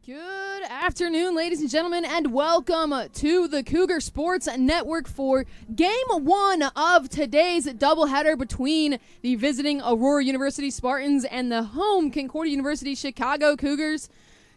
Good afternoon, ladies and gentlemen, and welcome to the Cougar Sports Network for Game 1 of today's doubleheader between the visiting Aurora University Spartans and the home Concordia University Chicago Cougars.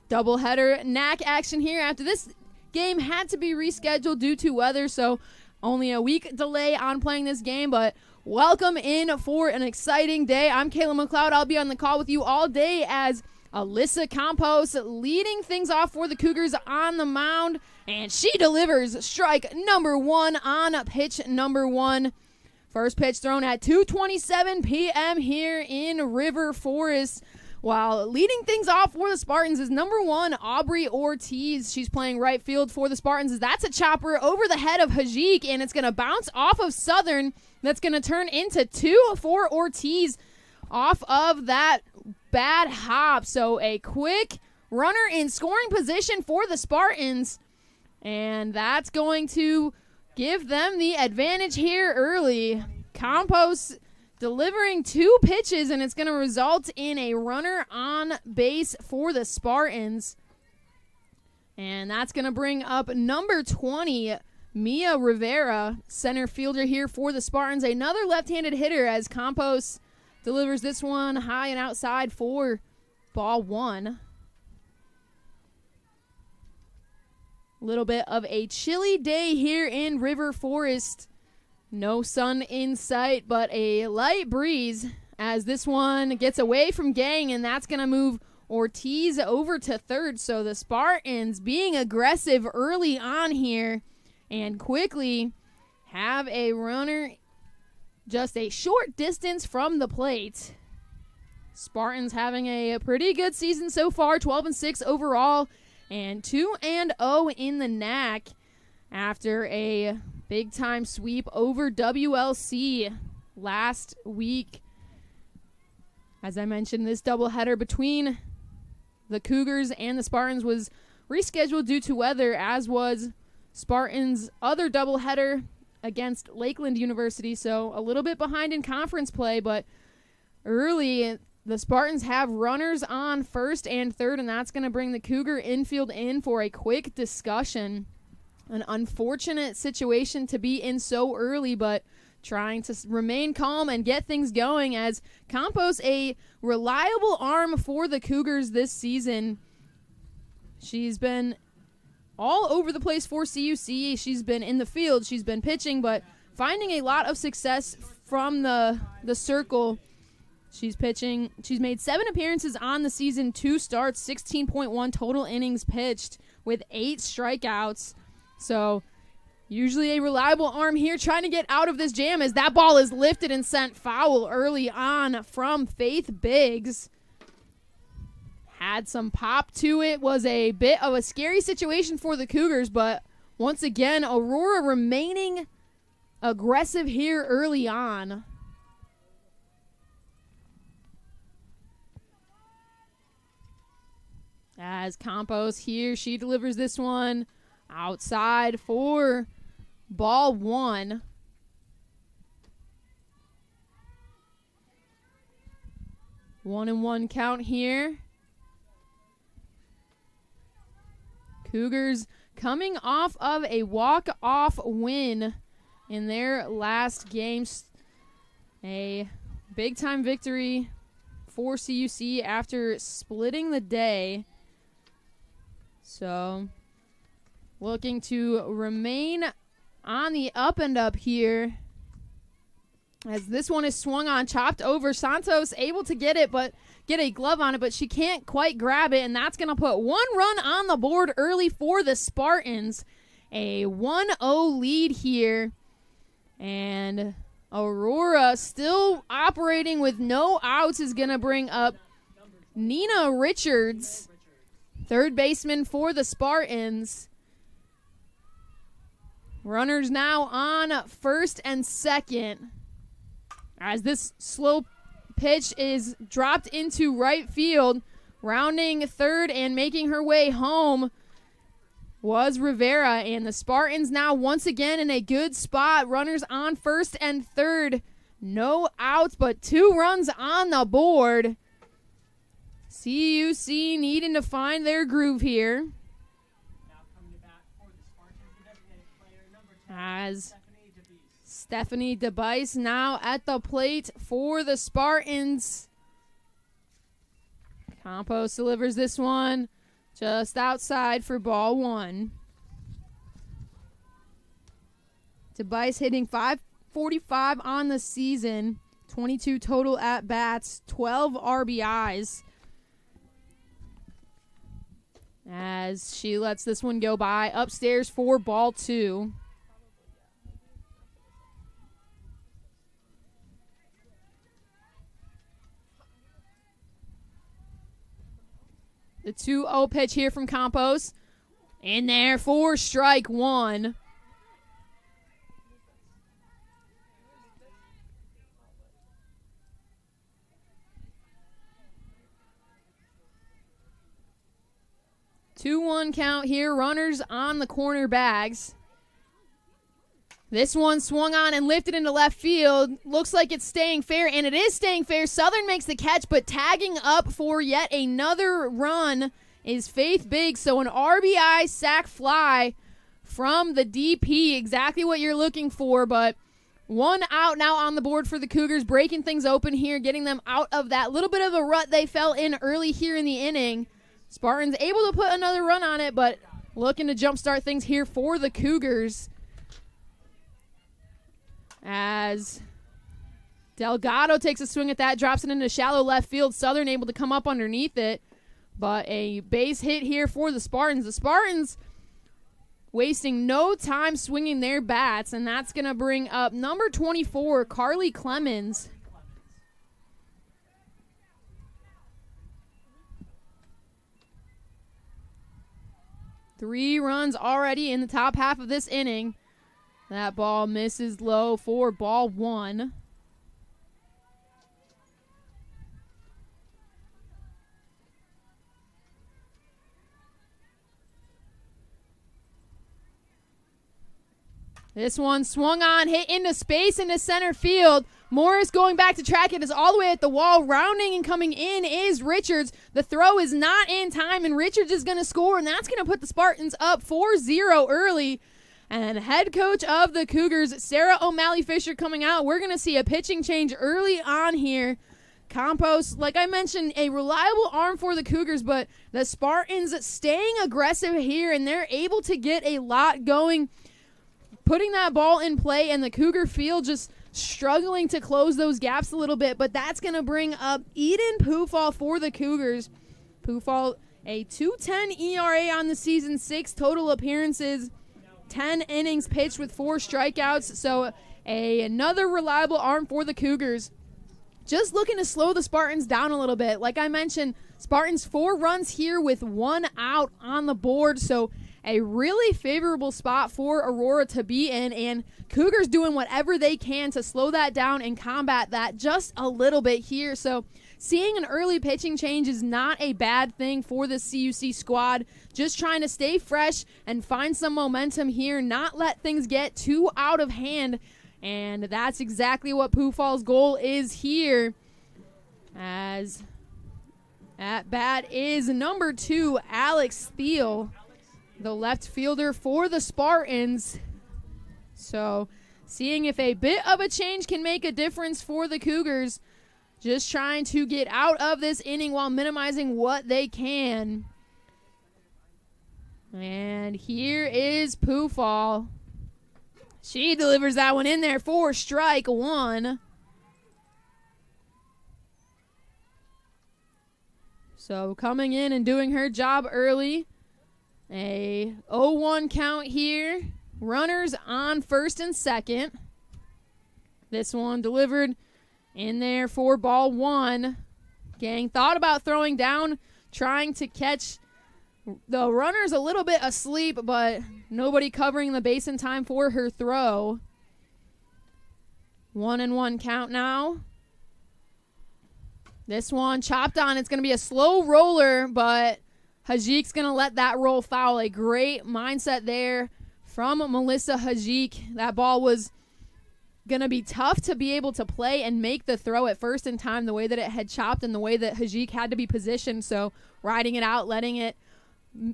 Doubleheader NAC action here after this game had to be rescheduled due to weather, so only a week delay on playing this game, but welcome in for an exciting day. I'm Kayla McLeod. I'll be on the call with you all day as Alyssa Campos leading things off for the Cougars on the mound, and she delivers strike number one on pitch number one. First pitch thrown at 2:27 p.m. here in River Forest. While leading things off for the Spartans is number one, Aubrey Ortiz. She's playing right field for the Spartans. That's a chopper over the head of Hajik, and it's going to bounce off of Southern. That's going to turn into two for Ortiz off of that bad hop. So a quick runner in scoring position for the Spartans, and that's going to give them the advantage here early. Campos delivering two pitches, and it's going to result in a runner on base for the Spartans. And that's going to bring up number 20, Mia Rivera, center fielder here for the Spartans. Another left-handed hitter as Campos delivers this one high and outside for ball one. A little bit of a chilly day here in River Forest. No sun in sight, but a light breeze as this one gets away from Gang, and that's going to move Ortiz over to third. So the Spartans being aggressive early on here and quickly have a runner just a short distance from the plate. Spartans having a pretty good season so far, 12-6 overall and 2-0 in the NAC after a big-time sweep over WLC last week. As I mentioned, this doubleheader between the Cougars and the Spartans was rescheduled due to weather, as was Spartans' other doubleheader against Lakeland University, so a little bit behind in conference play, but early the Spartans have runners on first and third, and that's going to bring the Cougar infield in for a quick discussion. An unfortunate situation to be in so early, but trying to remain calm and get things going as Campos, a reliable arm for the Cougars this season. She's been all over the place for CUC. She's been in the field, she's been pitching, but finding a lot of success from the circle. She's pitching. She's made 7 appearances on the season, 2 starts, 16.1 total innings pitched with 8 strikeouts. So usually a reliable arm here trying to get out of this jam as that ball is lifted and sent foul early on from Faith Biggs. Had some pop to it, was a bit of a scary situation for the Cougars, but once again, Aurora remaining aggressive here early on. As Campos here, she delivers this one outside for ball one. 1-1 count here. Cougars coming off of a walk-off win in their last games. A big-time victory for CUC after splitting the day. So, looking to remain on the up and up here. As this one is swung on, chopped over. Santos able to get it, but get a glove on it, but she can't quite grab it, and that's going to put 1 run on the board early for the Spartans. A 1-0 lead here, and Aurora still operating with no outs is going to bring up Nina Richards, third baseman for the Spartans. Runners now on first and second. As this slow pitch is dropped into right field, rounding third and making her way home was Rivera, and the Spartans now once again in a good spot. Runners on first and third. No outs, but 2 runs on the board. CUC needing to find their groove here. As Stephanie DeBice now at the plate for the Spartans. Campos delivers this one just outside for ball one. DeBice hitting .545 on the season, 22 total at-bats, 12 RBIs. As she lets this one go by upstairs for ball two. The 2-0 pitch here from Campos. In there for strike one. Two-one count here. Runners on the corner bags. This one swung on and lifted into left field. Looks like it's staying fair, and it is staying fair. Southern makes the catch, but tagging up for yet another run is Faith Biggs. So an RBI sac fly from the DP, exactly what you're looking for, but one out now on the board for the Cougars, breaking things open here, getting them out of that little bit of a rut they fell in early here in the inning. Spartans able to put another run on it, but looking to jumpstart things here for the Cougars. As Delgado takes a swing at that, drops it into shallow left field. Southern able to come up underneath it, but a base hit here for the Spartans. The Spartans wasting no time swinging their bats, and that's going to bring up number 24, Carly Clemens. Three runs already in the top half of this inning. That ball misses low for ball one. This one swung on, hit into space, into center field. Morris going back to track it is all the way at the wall. Rounding and coming in is Richards. The throw is not in time, and Richards is going to score, and that's going to put the Spartans up 4-0 early. And head coach of the Cougars, Sarah O'Malley Fisher, coming out. We're going to see a pitching change early on here. Campos, like I mentioned, a reliable arm for the Cougars, but the Spartans staying aggressive here, and they're able to get a lot going, putting that ball in play, and the Cougar field just struggling to close those gaps a little bit. But that's going to bring up Eden Pufall for the Cougars. Pufall, a 2.10 ERA on the season, 6 total appearances, 10 innings pitched with 4 strikeouts. So another reliable arm for the Cougars. Just looking to slow the Spartans down a little bit. Like I mentioned, Spartans 4 runs here with 1 out on the board. So a really favorable spot for Aurora to be in, and Cougars doing whatever they can to slow that down and combat that just a little bit here. So seeing an early pitching change is not a bad thing for the CUC squad. Just trying to stay fresh and find some momentum here, not let things get too out of hand. And that's exactly what Pufall's goal is here. As at bat is number 2, Alex Thiel, the left fielder for the Spartans. So seeing if a bit of a change can make a difference for the Cougars. Just trying to get out of this inning while minimizing what they can. And here is Pufall. She delivers that one in there for strike one. So coming in and doing her job early. A 0-1 count here. Runners on first and second. This one delivered in there for ball one. Gang thought about throwing down, trying to catch the runners a little bit asleep, but nobody covering the base in time for her throw. 1-1 count now. This one chopped on. It's going to be a slow roller, but Hajik's going to let that roll foul. A great mindset there from Melissa Hajik. That ball was going to be tough to be able to play and make the throw at first in time the way that it had chopped and the way that Hajiq had to be positioned. So riding it out, letting it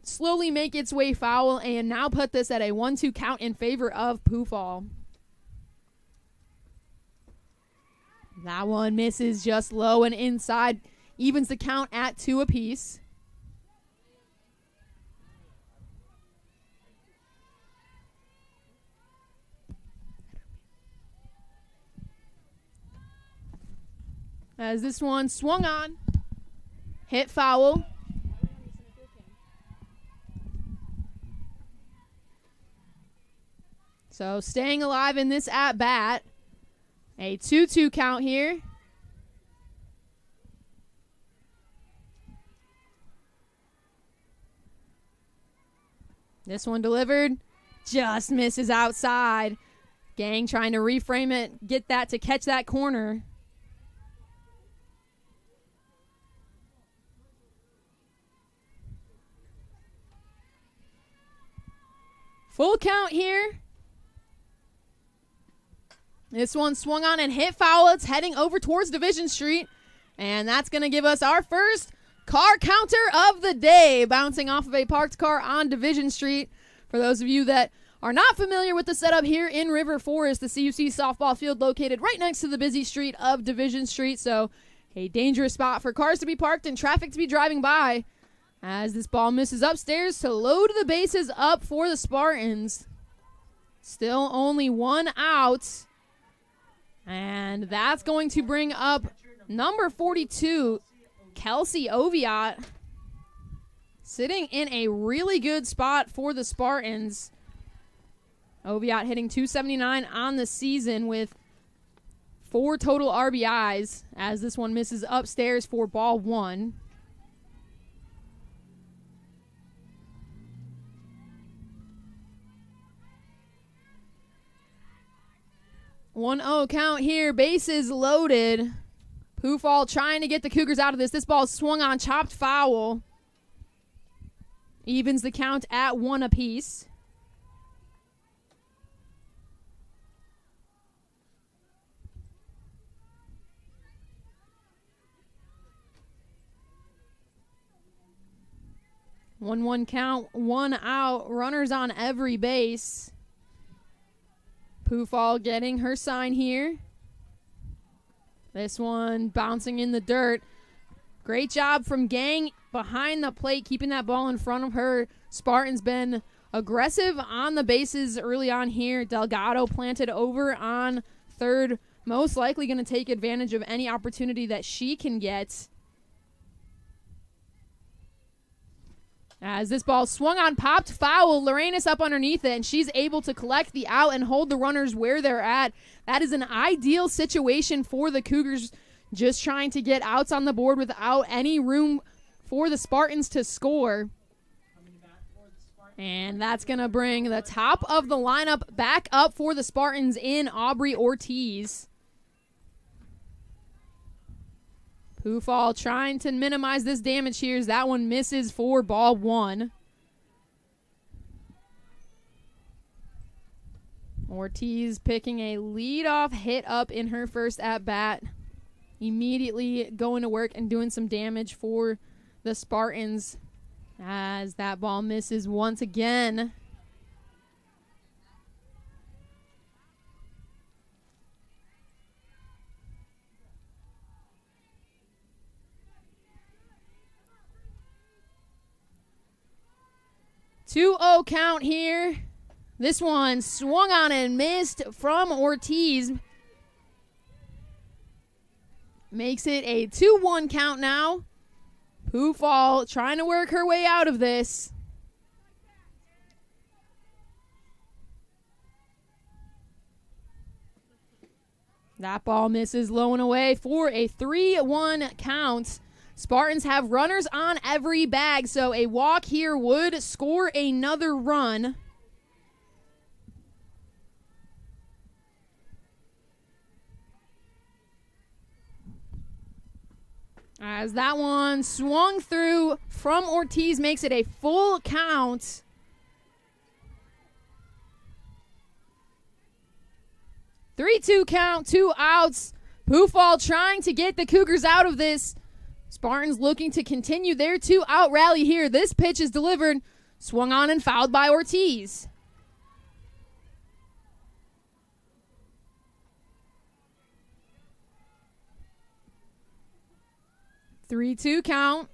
slowly make its way foul, and now put this at a 1-2 count in favor of Poofall. That one misses just low and inside, evens the count at 2 apiece. As this one swung on, hit foul. So staying alive in this at-bat. A 2-2 count here. This one delivered, just misses outside. Gang trying to reframe it, get that to catch that corner. Full count here. This one swung on and hit foul. It's heading over towards Division Street. And that's going to give us our first car counter of the day, bouncing off of a parked car on Division Street. For those of you that are not familiar with the setup here in River Forest, the CUC softball field located right next to the busy street of Division Street. So a dangerous spot for cars to be parked and traffic to be driving by. As this ball misses upstairs to load the bases up for the Spartans. Still only one out. And that's going to bring up number 42, Kelsey Oviatt. Sitting in a really good spot for the Spartans. Oviatt hitting .279 on the season with 4 total RBIs. As this one misses upstairs for ball 1. 1-0 count here. Bases loaded. Poofall trying to get the Cougars out of this. This ball swung on, chopped foul. Evens the count at 1 apiece. One count, 1 out. Runners on every base. Poofall getting her sign here. This one bouncing in the dirt. Great job from Gang behind the plate, keeping that ball in front of her. Spartan's been aggressive on the bases early on here. Delgado planted over on third. Most likely going to take advantage of any opportunity that she can get. As this ball swung on, popped foul. Lorena's up underneath it, and she's able to collect the out and hold the runners where they're at. That is an ideal situation for the Cougars, just trying to get outs on the board without any room for the Spartans to score. And that's going to bring the top of the lineup back up for the Spartans in Aubrey Ortiz. Poofall trying to minimize this damage here as that one misses for ball 1. Ortiz picking a leadoff hit up in her first at-bat. Immediately going to work and doing some damage for the Spartans as that ball misses once again. Two-0 count here. This one swung on and missed from Ortiz. Makes it a 2-1 count now. Poofall trying to work her way out of this. That ball misses low and away for a 3-1 count. Spartans have runners on every bag, so a walk here would score another run. As that one swung through from Ortiz, makes it a full count. 3-2 count, 2 outs. Poofall trying to get the Cougars out of this. Spartans looking to continue their 2-out rally here. This pitch is delivered, swung on and fouled by Ortiz. Three-two count.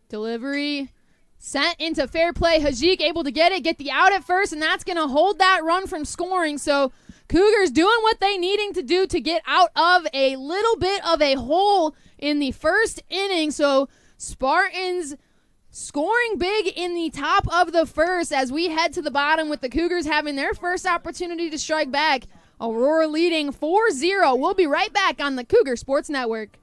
Delivery sent into fair play. Hajiq able to get the out at first, and that's going to hold that run from scoring. So Cougars doing what they needing to do to get out of a little bit of a hole in the first inning. So Spartans scoring big in the top of the first as we head to the bottom with the Cougars having their first opportunity to strike back. Aurora leading 4-0. We'll be right back on the Cougar Sports Network.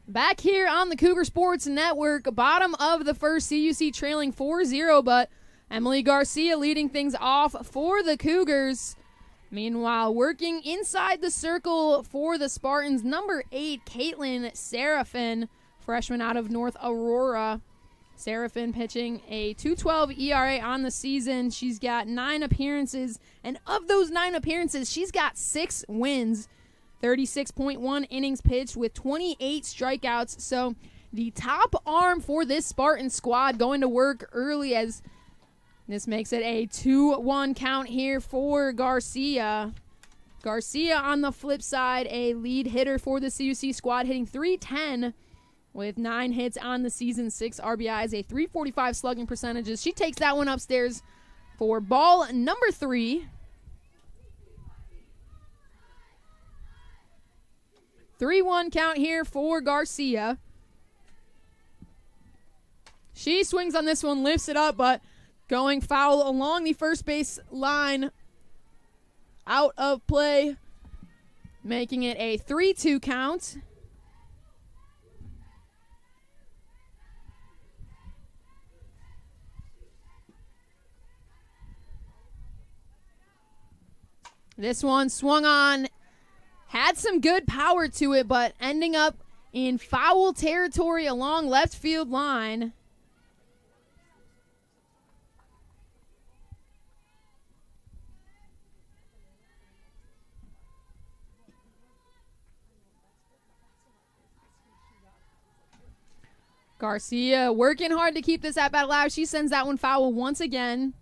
Back here on the Cougar Sports Network, bottom of the first, CUC trailing 4-0, but Emily Garcia leading things off for the Cougars. Meanwhile, working inside the circle for the Spartans, number 8, Caitlin Seraphin, freshman out of North Aurora. Seraphin pitching a 2.12 ERA on the season. She's got 9 appearances, and of those 9 appearances, she's got 6 wins. 36.1 innings pitched with 28 strikeouts. So the top arm for this Spartan squad going to work early as this makes it a 2-1 count here for Garcia. Garcia on the flip side, a lead hitter for the CUC squad, hitting .310 with 9 hits on the season, 6 RBIs, a .345 slugging percentages. She takes that one upstairs for ball number 3. 3-1 count here for Garcia. She swings on this one, lifts it up, but going foul along the first base line, out of play, making it a 3-2 count. This one swung on, had some good power to it, but ending up in foul territory along left field line. Garcia working hard to keep this at bat alive. She sends that one foul once again.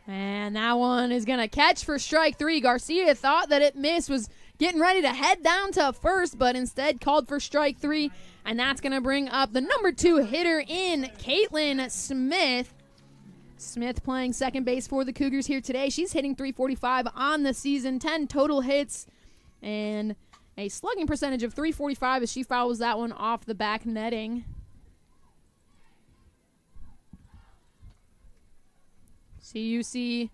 And that one is going to catch for strike 3. Garcia thought that it missed, was getting ready to head down to first, but instead called for strike 3. And that's going to bring up the number 2 hitter in, Caitlin Smith. Smith playing second base for the Cougars here today. She's hitting .345 on the season, 10 total hits, and a slugging percentage of .345 as she fouls that one off the back netting. CUC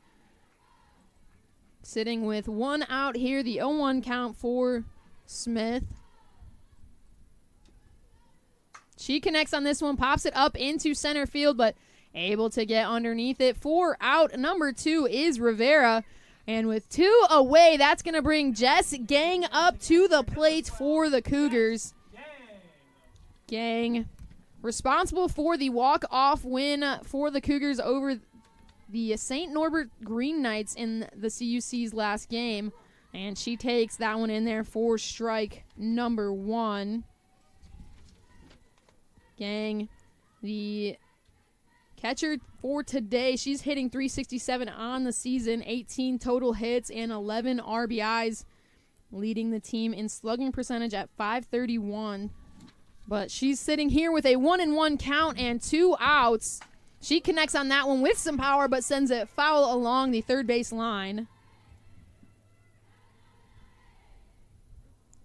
sitting with 1 out here, the 0-1 count for Smith. She connects on this one, pops it up into center field, but able to get underneath it. 4 out. Number 2 is Rivera. And with 2 away, that's going to bring Jess Gang up to the plate for the Cougars. Gang responsible for the walk-off win for the Cougars over the St. Norbert Green Knights in the CUC's last game. And she takes that one in there for strike number 1. Gang, the catcher for today, she's hitting .367 on the season, 18 total hits and 11 RBIs, leading the team in slugging percentage at .531. But she's sitting here with a 1-1 count and 2 outs. She connects on that one with some power, but sends it foul along the third base line.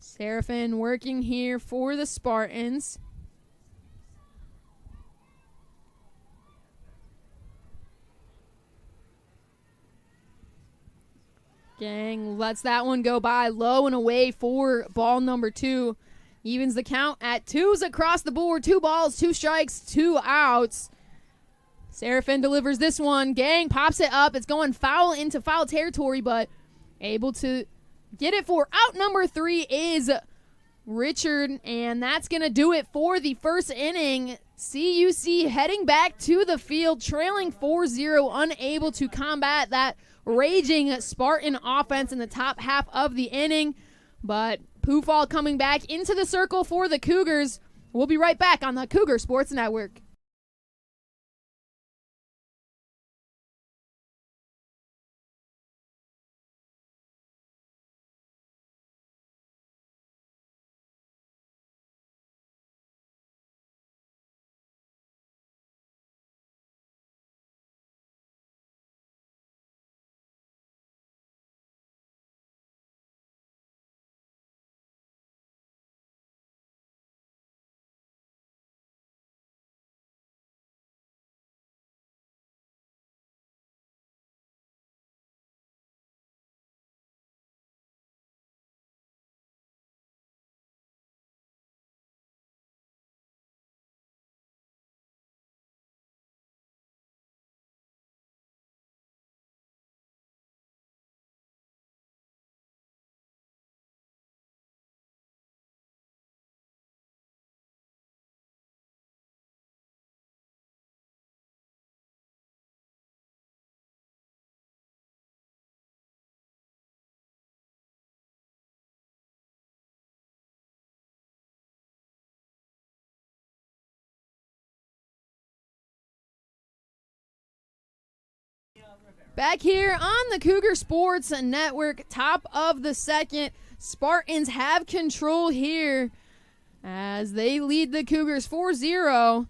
Seraphin working here for the Spartans. Gang lets that one go by low and away for ball number 2. Evens the count at 2s across the board. 2 balls, 2 strikes, 2 outs. Seraphin delivers this one. Gang pops it up. It's going foul into foul territory, but able to get it for out number 3 is Richard, and that's going to do it for the first inning. CUC heading back to the field, trailing 4-0, unable to combat that raging Spartan offense in the top half of the inning. But Poofall coming back into the circle for the Cougars. We'll be right back on the Cougar Sports Network. Back here on the Cougar Sports Network, top of the second. Spartans have control here as they lead the Cougars 4-0.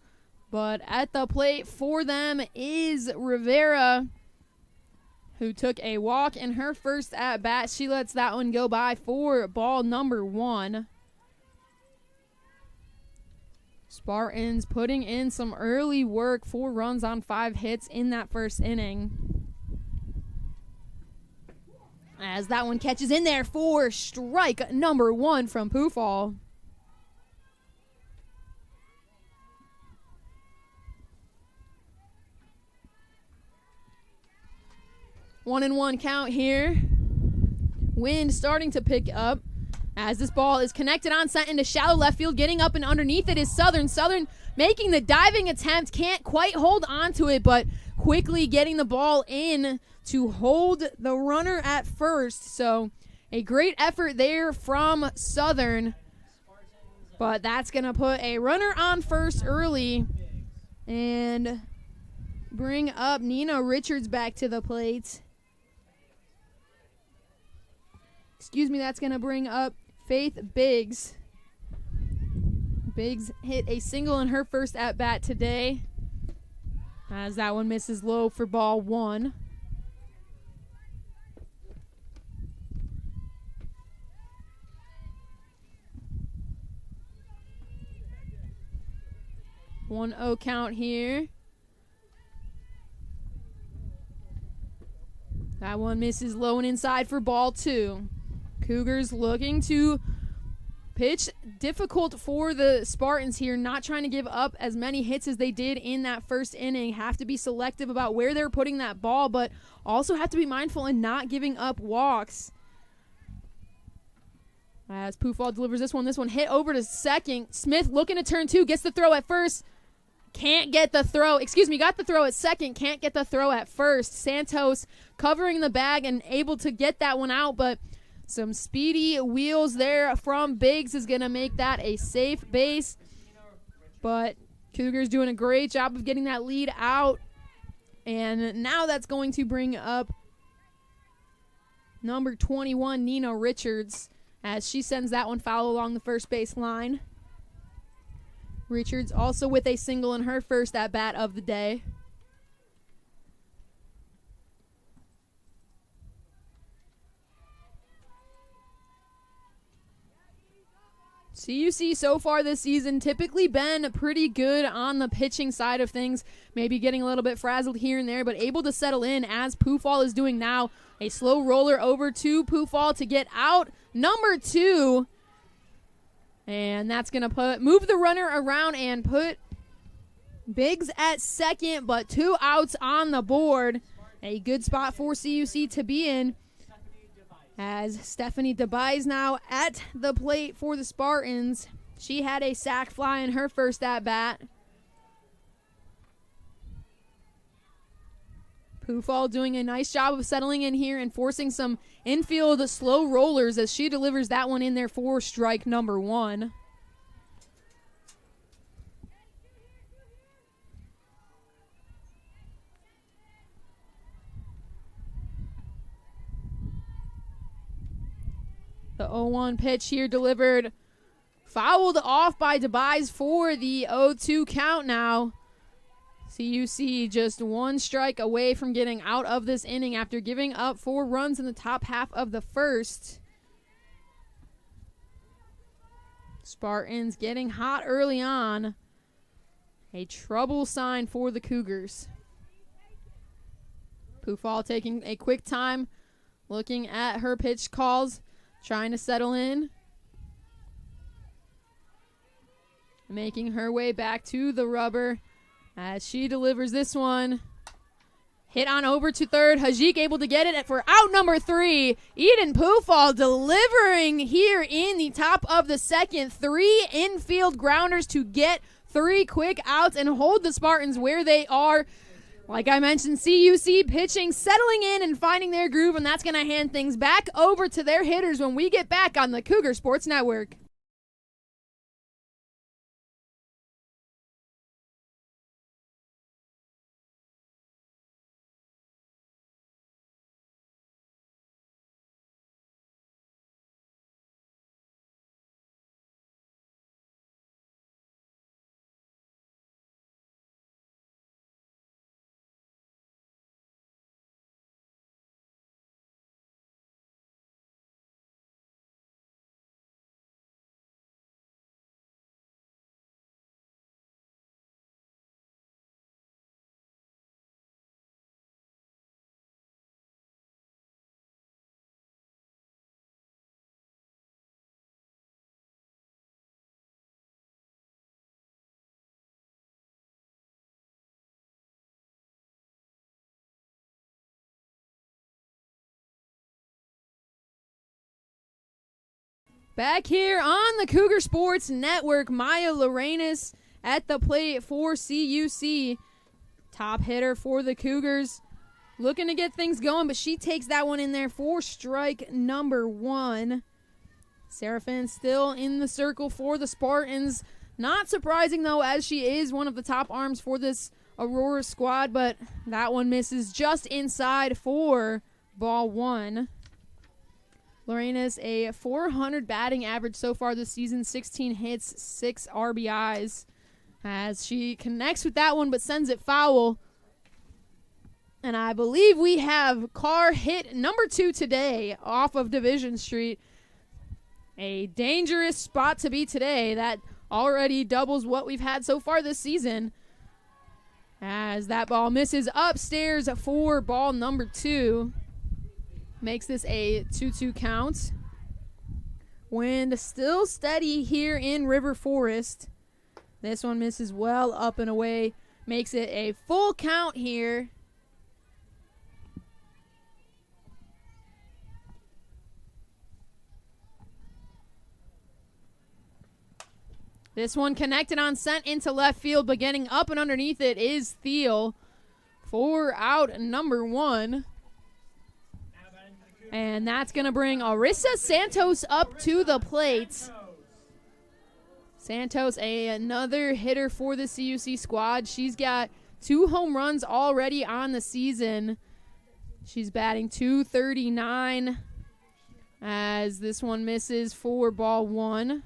But at the plate for them is Rivera, who took a walk in her first at-bat. She lets that one go by for ball number 1. Spartans putting in some early work, 4 runs on 5 hits in that first inning. As that one catches in there for strike number 1 from Poofall. One and one count here. Wind starting to pick up as this ball is connected on set into shallow left field. Getting up and underneath it is Southern. Southern making the diving attempt. Can't quite hold on to it, but quickly getting the ball in to hold the runner at first. So a great effort there from Southern. But that's going to put a runner on first early and bring up Nina Richards back to the plate. Excuse me, that's going to bring up Faith Biggs. Biggs hit a single in her first at-bat today, as that one misses low for ball 1. One 0 count here. That one misses low and inside for ball 2. Cougars looking to Pitch difficult for the Spartans here, not trying to give up as many hits as they did in that first inning. Have to be selective about where they're putting that ball, but also have to be mindful in not giving up walks. As Pufall delivers this one hit over to second. Smith looking to turn two, gets the throw at first. Can't get the throw. Got the throw at second, can't get the throw at first. Santos covering the bag and able to get that one out, but some speedy wheels there from Biggs is going to make that a safe base. But Cougars doing a great job of getting that lead out. And now that's going to bring up number 21, Nina Richards, as she sends that one foul along the first base line. Richards also with a single in her first at-bat of the day. CUC so far this season typically been pretty good on the pitching side of things, maybe getting a little bit frazzled here and there, but able to settle in as Pufall is doing now. A slow roller over to Pufall to get out number 2. And that's going to move the runner around and put Biggs at second, but 2 outs on the board. A good spot for CUC to be in, as Stephanie DeBise now at the plate for the Spartans. She had a sac fly in her first at-bat. Pufall doing a nice job of settling in here and forcing some infield slow rollers as she delivers that one in there for strike number 1. The 0-1 pitch here delivered, fouled off by DeBise for the 0-2 count now. CUC just 1 strike away from getting out of this inning after giving up 4 runs in the top half of the first. Spartans getting hot early on. A trouble sign for the Cougars. Pufall taking a quick time, looking at her pitch calls, trying to settle in. Making her way back to the rubber as she delivers this one. Hit on over to third. Hajik able to get it for out number 3. Eden Pufall delivering here in the top of the second. 3 infield grounders to get 3 quick outs and hold the Spartans where they are. Like I mentioned, CUC pitching, settling in and finding their groove, and that's going to hand things back over to their hitters when we get back on the Cougar Sports Network. Back here on the Cougar Sports Network, Maya Lorenas at the plate for CUC. Top hitter for the Cougars. Looking to get things going, but she takes that one in there for strike number 1. Seraphin still in the circle for the Spartans. Not surprising, though, as she is one of the top arms for this Aurora squad, but that one misses just inside for ball 1. Lorena's a 400 batting average so far this season, 16 hits, 6 RBIs. As she connects with that one but sends it foul. And I believe we have car hit number 2 today off of Division Street. A dangerous spot to be today. That already doubles what we've had so far this season. As that ball misses upstairs for ball number 2. Makes this a 2-2 count. Wind still steady here in River Forest. This one misses well, up and away. Makes it a full count here. This one connected on, sent into left field, but getting up and underneath it is Thiel for out number 1. And that's going to bring Arissa Santos up to the plate. Santos, another hitter for the CUC squad. She's got 2 home runs already on the season. She's batting .239 as this one misses for ball 1.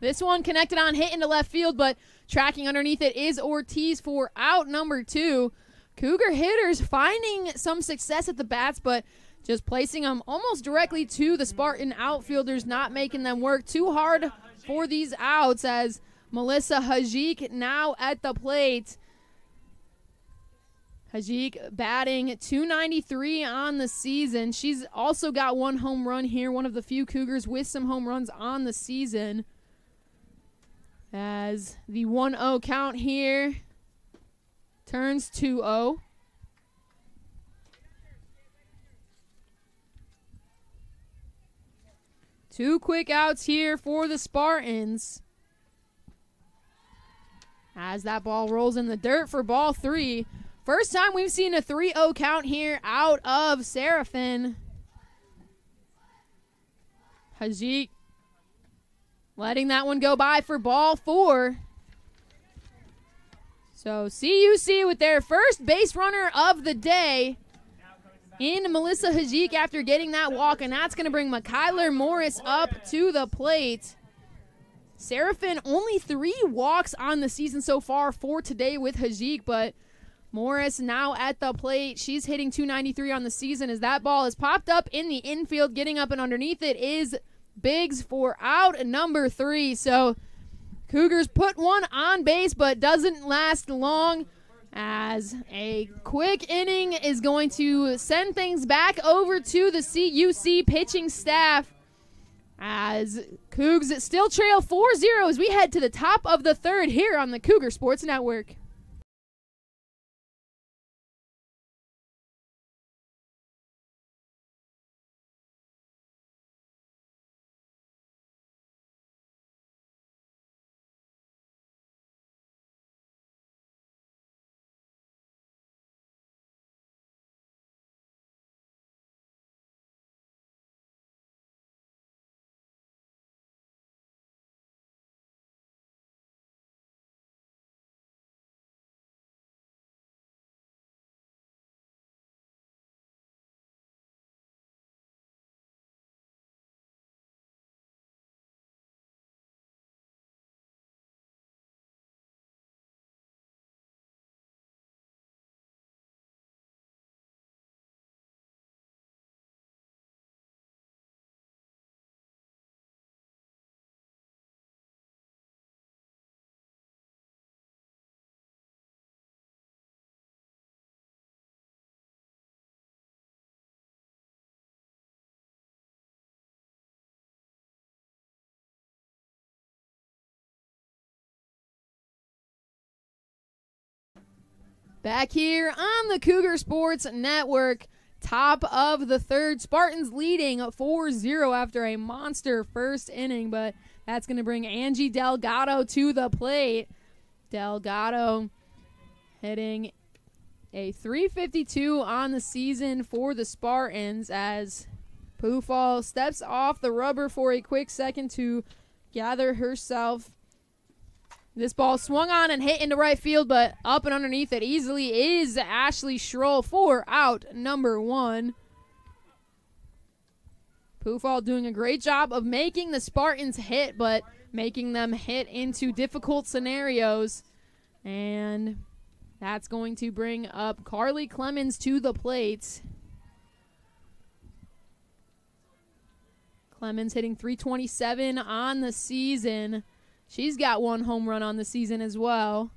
This one connected on, hit into left field, but tracking underneath it is Ortiz for out number 2. Cougar hitters finding some success at the bats, but just placing them almost directly to the Spartan outfielders, not making them work too hard for these outs, as Melissa Hajik now at the plate. Hajik batting .293 on the season. She's also got 1 home run here, one of the few Cougars with some home runs on the season. As the 1-0 count here turns 2-0. Two quick outs here for the Spartans. As that ball rolls in the dirt for ball 3. First time we've seen a 3-0 count here out of Seraphin. Hajik letting that one go by for ball 4. So CUC with their first base runner of the day in Melissa Hajik after getting that walk, and that's going to bring Mykyler Morris up to the plate. Seraphin only 3 walks on the season so far for today with Hajik, but Morris now at the plate. She's hitting .293 on the season as that ball is popped up in the infield. Getting up and underneath it is Biggs for out number 3. So Cougars put one on base, but doesn't last long, as a quick inning is going to send things back over to the CUC pitching staff, as Cougs still trail 4-0 as we head to the top of the 3rd here on the Cougar Sports Network. Back here on the Cougar Sports Network, top of the 3rd. Spartans leading 4-0 after a monster first inning, but that's going to bring Angie Delgado to the plate. Delgado hitting a .352 on the season for the Spartans, as Pufall steps off the rubber for a quick second to gather herself. This ball swung on and hit into right field, but up and underneath it easily is Ashley Schroll for out number 1. Pufall doing a great job of making the Spartans hit, but making them hit into difficult scenarios. And that's going to bring up Carly Clemens to the plate. Clemens hitting .327 on the season. She's got 1 home run on the season as well.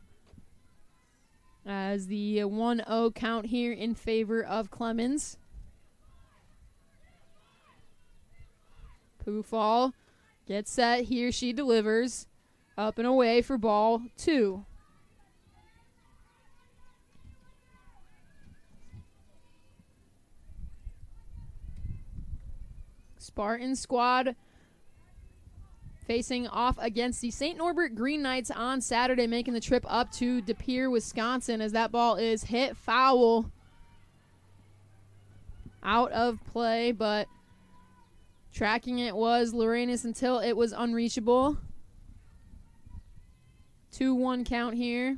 as the 1-0 count here in favor of Clemens. Pufall gets set. Here she delivers. Up and away for ball 2. Spartan squad facing off against the St. Norbert Green Knights on Saturday, making the trip up to De Pere, Wisconsin, as that ball is hit foul. Out of play, but tracking it was Lorenas until it was unreachable. 2-1 count here.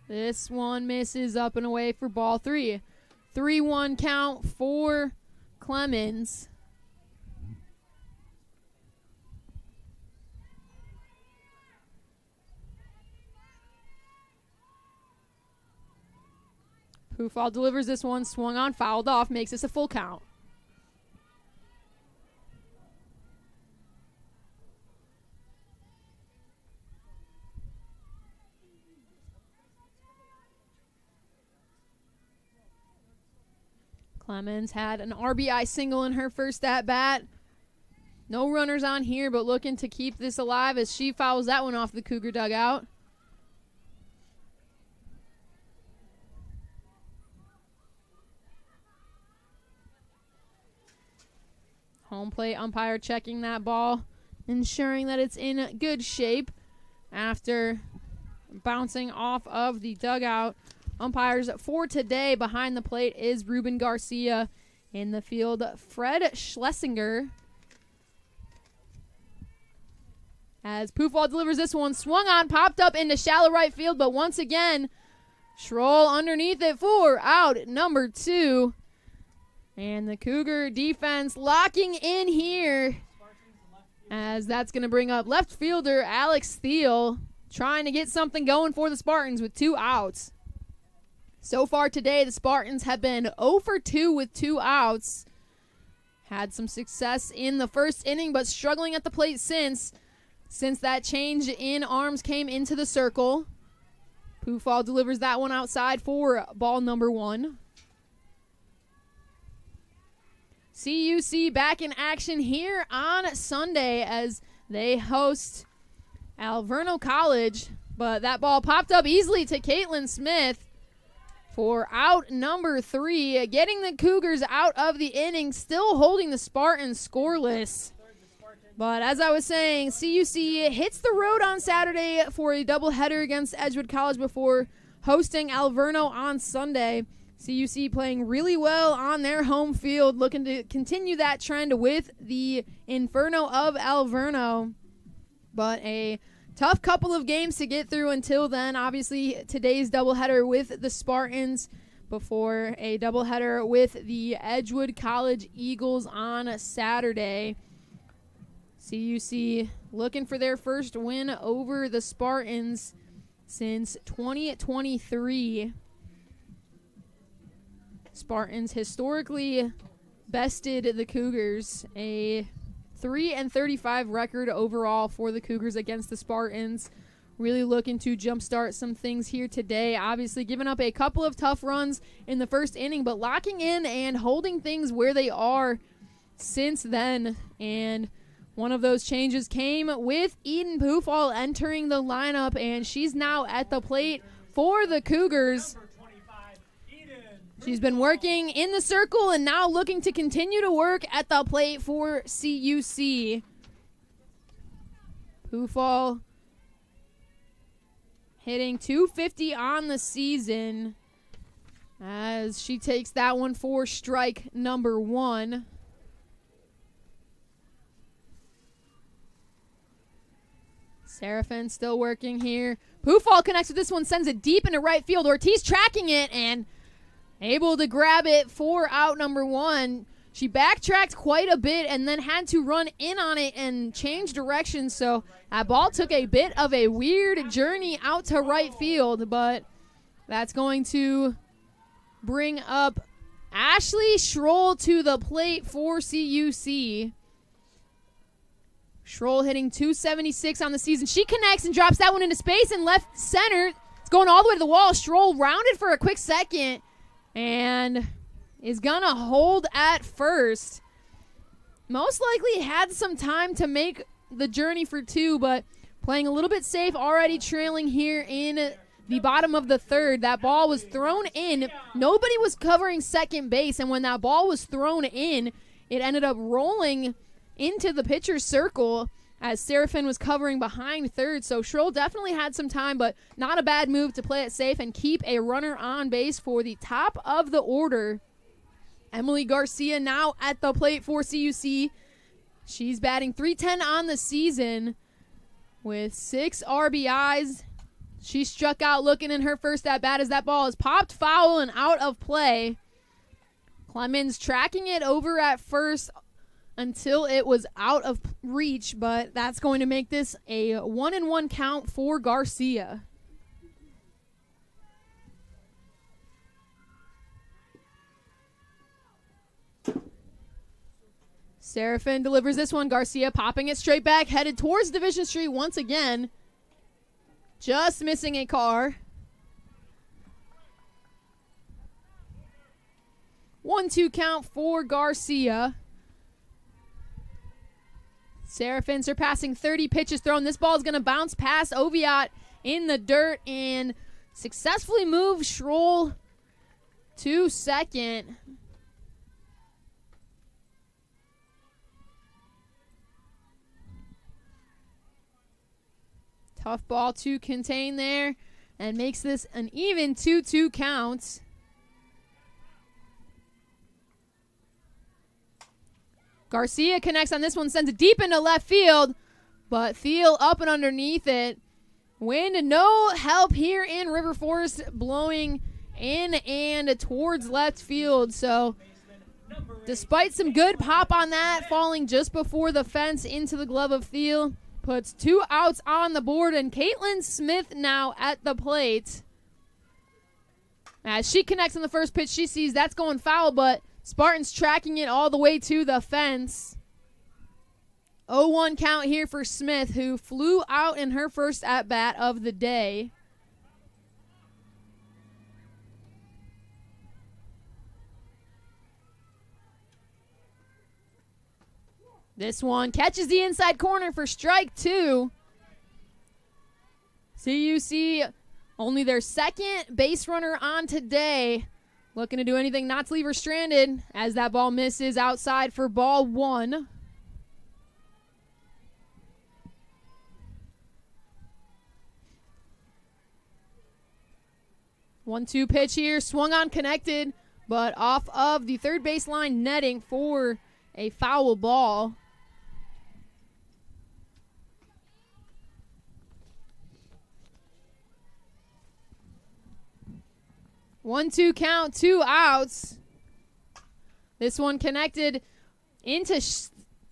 This one misses, up and away for ball 3. 3-1 count for Clemens. Pufall delivers this one, swung on, fouled off, makes this a full count. Clemens had an RBI single in her first at-bat. No runners on here, but looking to keep this alive as she fouls that one off the Cougar dugout. Home plate umpire checking that ball, ensuring that it's in good shape after bouncing off of the dugout. Umpires for today behind the plate is Ruben Garcia. In the field, Fred Schlesinger. As Pufall delivers this one, swung on, popped up into shallow right field, but once again, Schroll underneath it for out number 2. And the Cougar defense locking in here, as that's going to bring up left fielder Alex Thiel, trying to get something going for the Spartans with 2 outs. So far today, the Spartans have been 0 for 2 with 2 outs. Had some success in the first inning, but struggling at the plate since that change in arms came into the circle. Pufall delivers that one outside for ball number 1. CUC back in action here on Sunday as they host Alverno College, but that ball popped up easily to Caitlin Smith for out number 3, getting the Cougars out of the inning, still holding the Spartans scoreless. But as I was saying, CUC hits the road on Saturday for a doubleheader against Edgewood College before hosting Alverno on Sunday. CUC playing really well on their home field, looking to continue that trend with the Inferno of Alverno. But a tough couple of games to get through until then. Obviously, today's doubleheader with the Spartans before a doubleheader with the Edgewood College Eagles on Saturday. CUC looking for their first win over the Spartans since 2023. Spartans historically bested the Cougars, a 3-35 record overall for the Cougars against the Spartans. Really looking to jumpstart some things here today. Obviously giving up a couple of tough runs in the first inning, but locking in and holding things where they are since then. And one of those changes came with Eden Pufall entering the lineup, and she's now at the plate for the Cougars. She's been working in the circle and now looking to continue to work at the plate for CUC. Pufall hitting .250 on the season as she takes that one for strike number 1. Seraphin still working here. Pufall connects with this one, sends it deep into right field. Ortiz tracking it and able to grab it for out number 1. She backtracked quite a bit and then had to run in on it and change direction. So that ball took a bit of a weird journey out to right field, but that's going to bring up Ashley Schroll to the plate for CUC. Schroll hitting .276 on the season. She connects and drops that one into space and left center. It's going all the way to the wall. Schroll rounded for a quick second and is going to hold at first. Most likely had some time to make the journey for two, but playing a little bit safe, already trailing here in the bottom of the third. That ball was thrown in. Nobody was covering second base, and when that ball was thrown in, it ended up rolling into the pitcher's circle as Seraphin was covering behind third. So Schroll definitely had some time, but not a bad move to play it safe and keep a runner on base for the top of the order. Emily Garcia now at the plate for CUC. She's batting .310 on the season with 6 RBIs. She struck out looking in her first at-bat as that ball is popped foul and out of play. Clemens tracking it over at first until it was out of reach, but that's going to make this a 1-1 count for Garcia. Seraphin delivers this one. Garcia popping it straight back, headed towards Division Street once again. Just missing a car. 1-2 count for Garcia. Seraphin surpassing 30 pitches thrown. This ball is going to bounce past Oviatt in the dirt and successfully move Schroll to second. Tough ball to contain there and makes this an even 2-2 count. Garcia connects on this one, sends it deep into left field, but Thiel up and underneath it. Wind, no help here in River Forest, blowing in and towards left field. So despite some good pop on that, falling just before the fence into the glove of Thiel, puts 2 outs on the board, and Caitlin Smith now at the plate. As she connects on the first pitch, she sees that's going foul, but Spartans tracking it all the way to the fence. 0-1 count here for Smith, who flew out in her first at-bat of the day. This one catches the inside corner for strike 2. CUC only their second base runner on today. Looking to do anything not to leave her stranded as that ball misses outside for ball 1. One-two pitch here, swung on, connected, but off of the third baseline netting for a foul ball. 1-2 count, 2 outs. This one connected into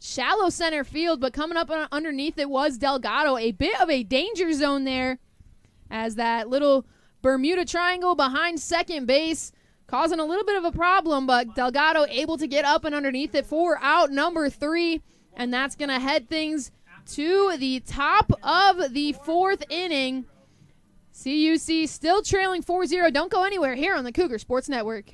shallow center field, but coming up underneath it was Delgado. A bit of a danger zone there as that little Bermuda Triangle behind second base causing a little bit of a problem, but Delgado able to get up and underneath it for out number 3, and that's going to head things to the top of the 4th inning. CUC still trailing 4-0. Don't go anywhere here on the Cougar Sports Network.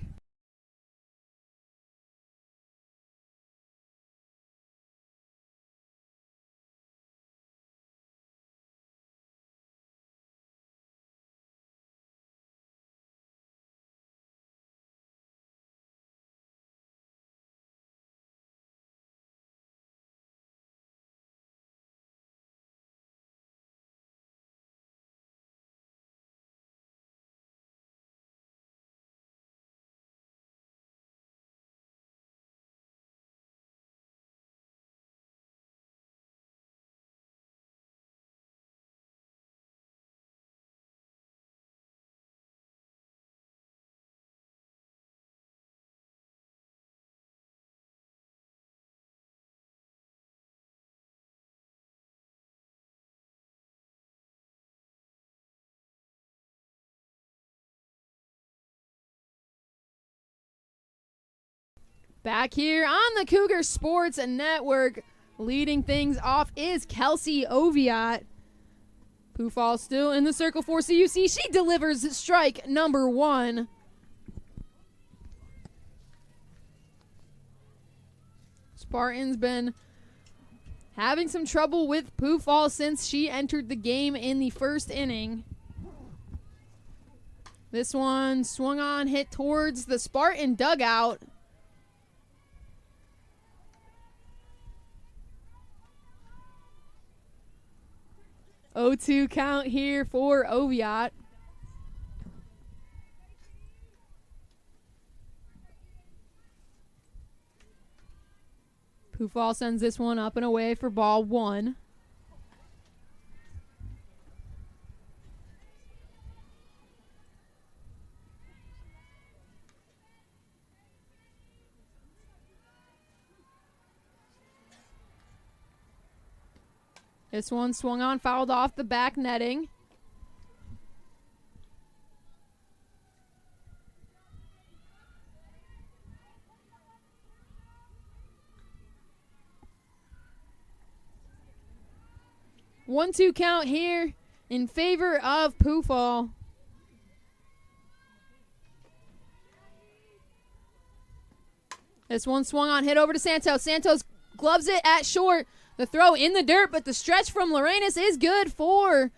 Back here on the Cougar Sports Network, leading things off is Kelsey Oviatt. Pufall still in the circle for CUC. She delivers strike number 1. Spartan's been having some trouble with Pufall since she entered the game in the first inning. This one swung on, hit towards the Spartan dugout. Oh, 0-2 count here for Oviatt. Pufall sends this one up and away for ball 1. This one swung on, fouled off the back netting. One, 2 count here in favor of Pufall. This one swung on, hit over to Santos. Santos gloves it at short. The throw in the dirt, but the stretch from Lorenas is good for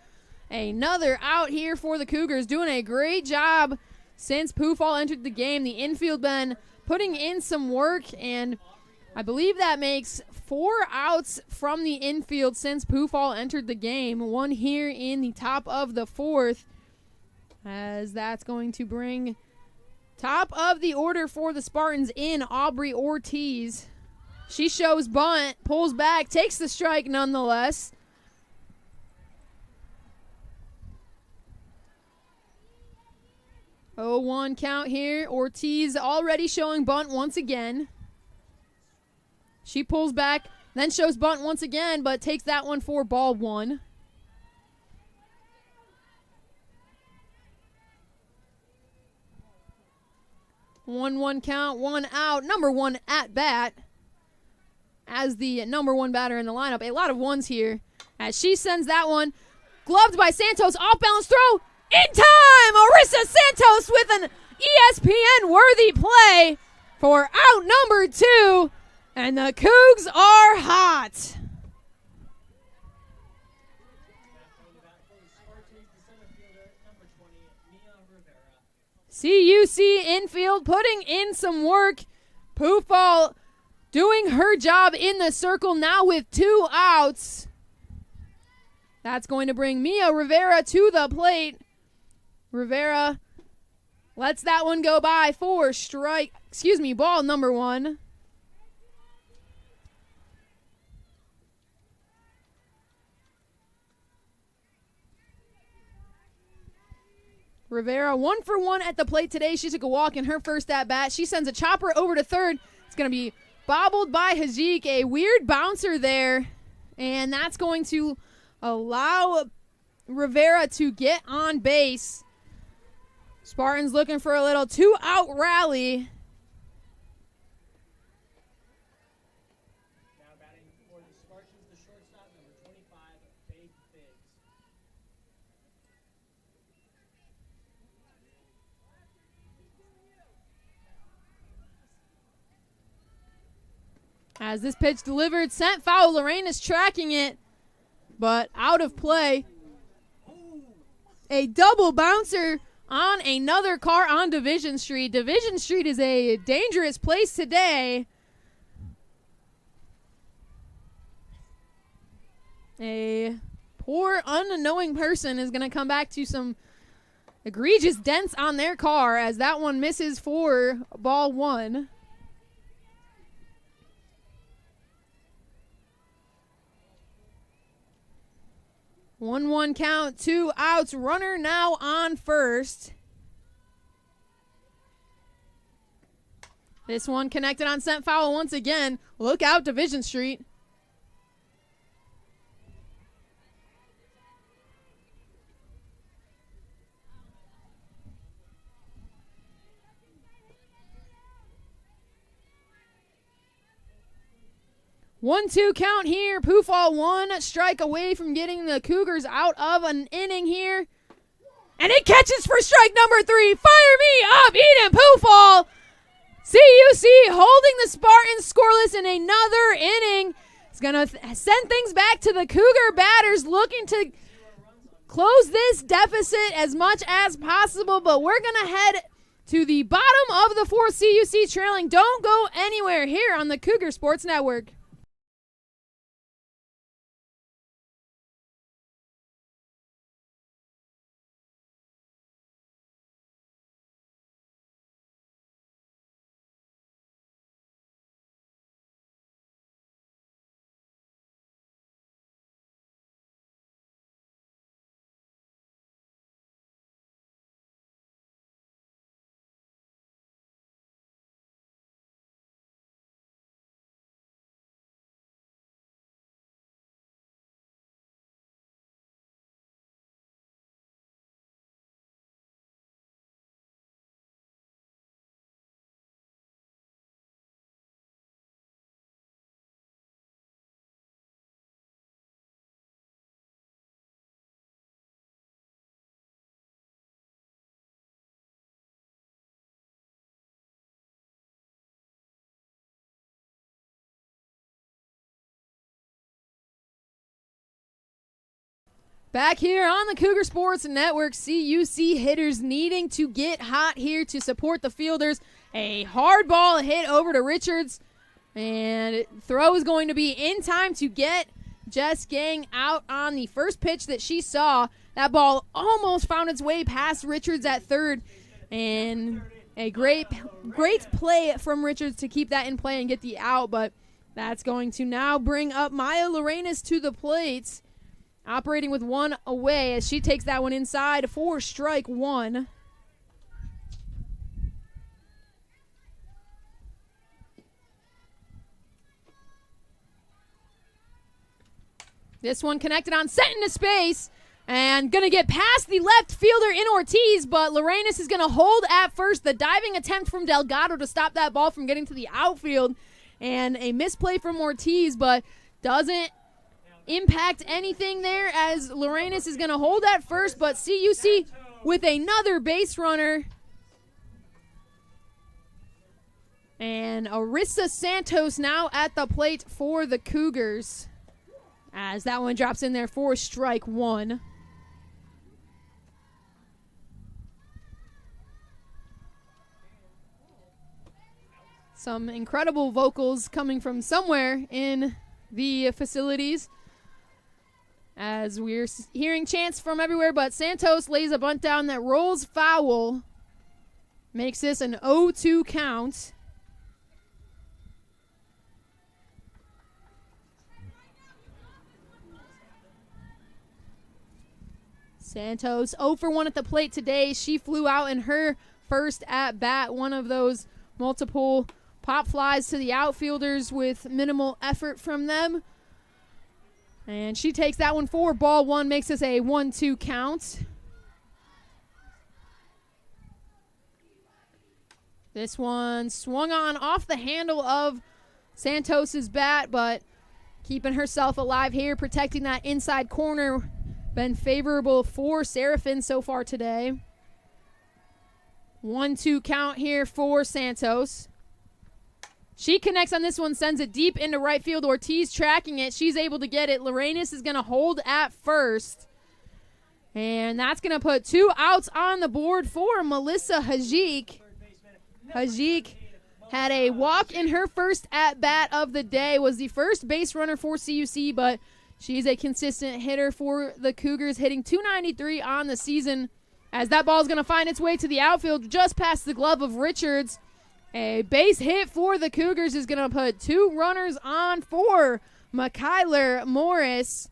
another out here for the Cougars. Doing a great job since Pufall entered the game. The infield been putting in some work, and I believe that makes 4 outs from the infield since Pufall entered the game. 1 here in the top of the 4th, as that's going to bring top of the order for the Spartans in Aubrey Ortiz. She shows bunt, pulls back, takes the strike nonetheless. Oh, 1 count here. Ortiz already showing bunt once again. She pulls back, then shows bunt once again, but takes that one for ball 1. One count, 1 out. Number 1 at bat as the number 1 batter in the lineup. A lot of ones here as she sends that one. Gloved by Santos, off balance throw in time. Orissa Santos with an ESPN worthy play for out number 2. And the Cougs are hot. CUC infield putting in some work. Pufall doing her job in the circle now with 2 outs. That's going to bring Mia Rivera to the plate. Rivera lets that one go by for ball number 1. Rivera 1 for 1 at the plate today. She took a walk in her first at bat. She sends a chopper over to third. It's going to be bobbled by Hajiq. A weird bouncer there. And that's going to allow Rivera to get on base. Spartans looking for a little 2-out rally. Now batting for the Spartans, the shortstop, number 25, Faith Biggs. As this pitch delivered, sent foul. Lorraine is tracking it, but out of play. A double bouncer on another car on Division Street. Division Street is a dangerous place today. A poor, unknowing person is going to come back to some egregious dents on their car as that one misses for ball 1. 1-1 count, 2 outs. Runner now on first. This one connected on sent foul once again. Look out, Division Street. 1-2 count here. Poofall 1 strike away from getting the Cougars out of an inning here. And it catches for strike number 3. Fire me up, Eden Poofall. CUC holding the Spartans scoreless in another inning. It's going to send things back to the Cougar batters looking to close this deficit as much as possible. But we're going to head to the bottom of the 4th, CUC trailing. Don't go anywhere here on the Cougar Sports Network. Back here on the Cougar Sports Network, CUC hitters needing to get hot here to support the fielders. A hard ball hit over to Richards, and throw is going to be in time to get Jess Gang out on the first pitch that she saw. That ball almost found its way past Richards at third, and a great play from Richards to keep that in play and get the out, but that's going to now bring up Maya Lorenas to the plate. Operating with 1 away as she takes that one inside for strike 1. This one connected on, set into space, and going to get past the left fielder in Ortiz, but Lorenas is going to hold at first. The diving attempt from Delgado to stop that ball from getting to the outfield, and a misplay from Ortiz, but doesn't impact anything there as Lorenas is going to hold at first, but CUC with another base runner. And Arissa Santos now at the plate for the Cougars as that one drops in there for strike 1. Some incredible vocals coming from somewhere in the facilities, as we're hearing chants from everywhere, but Santos lays a bunt down that rolls foul. Makes this an 0-2 count. Santos 0 for 1 at the plate today. She flew out in her first at bat, one of those multiple pop flies to the outfielders with minimal effort from them. And she takes that one for ball 1, makes this a 1-2 count. This one swung on off the handle of Santos's bat, but keeping herself alive here, protecting that inside corner. Been favorable for Seraphin so far today. 1-2 count here for Santos. She connects on this one, sends it deep into right field. Ortiz tracking it. She's able to get it. Lorenas is going to hold at first. And that's going to put 2 outs on the board for Melissa Hajik. Hajik had a walk in her first at-bat of the day, was the first base runner for CUC, but she's a consistent hitter for the Cougars, hitting .293 on the season, as that ball is going to find its way to the outfield just past the glove of Richards. A base hit for the Cougars is going to put 2 runners on for Mykyler Morris.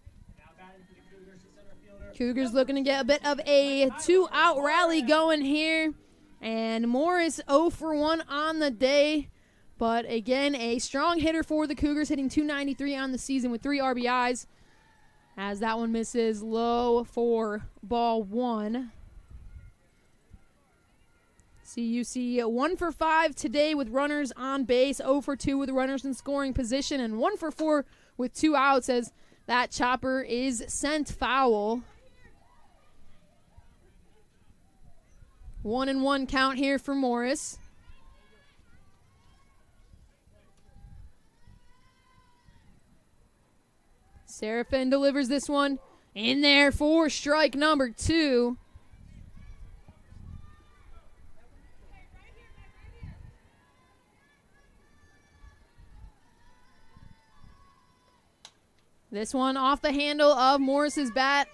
Cougars looking to get a bit of a 2-out rally going here. And Morris 0 for 1 on the day. But again, a strong hitter for the Cougars, hitting .293 on the season with 3 RBIs. As that one misses low for ball 1. CUC 1 for 5 today with runners on base, 0 for 2 with runners in scoring position, and 1 for 4 with 2 outs as that chopper is sent foul. 1-1 count here for Morris. Seraphin delivers this one in there for strike number 2. This one off the handle of Morris's bat.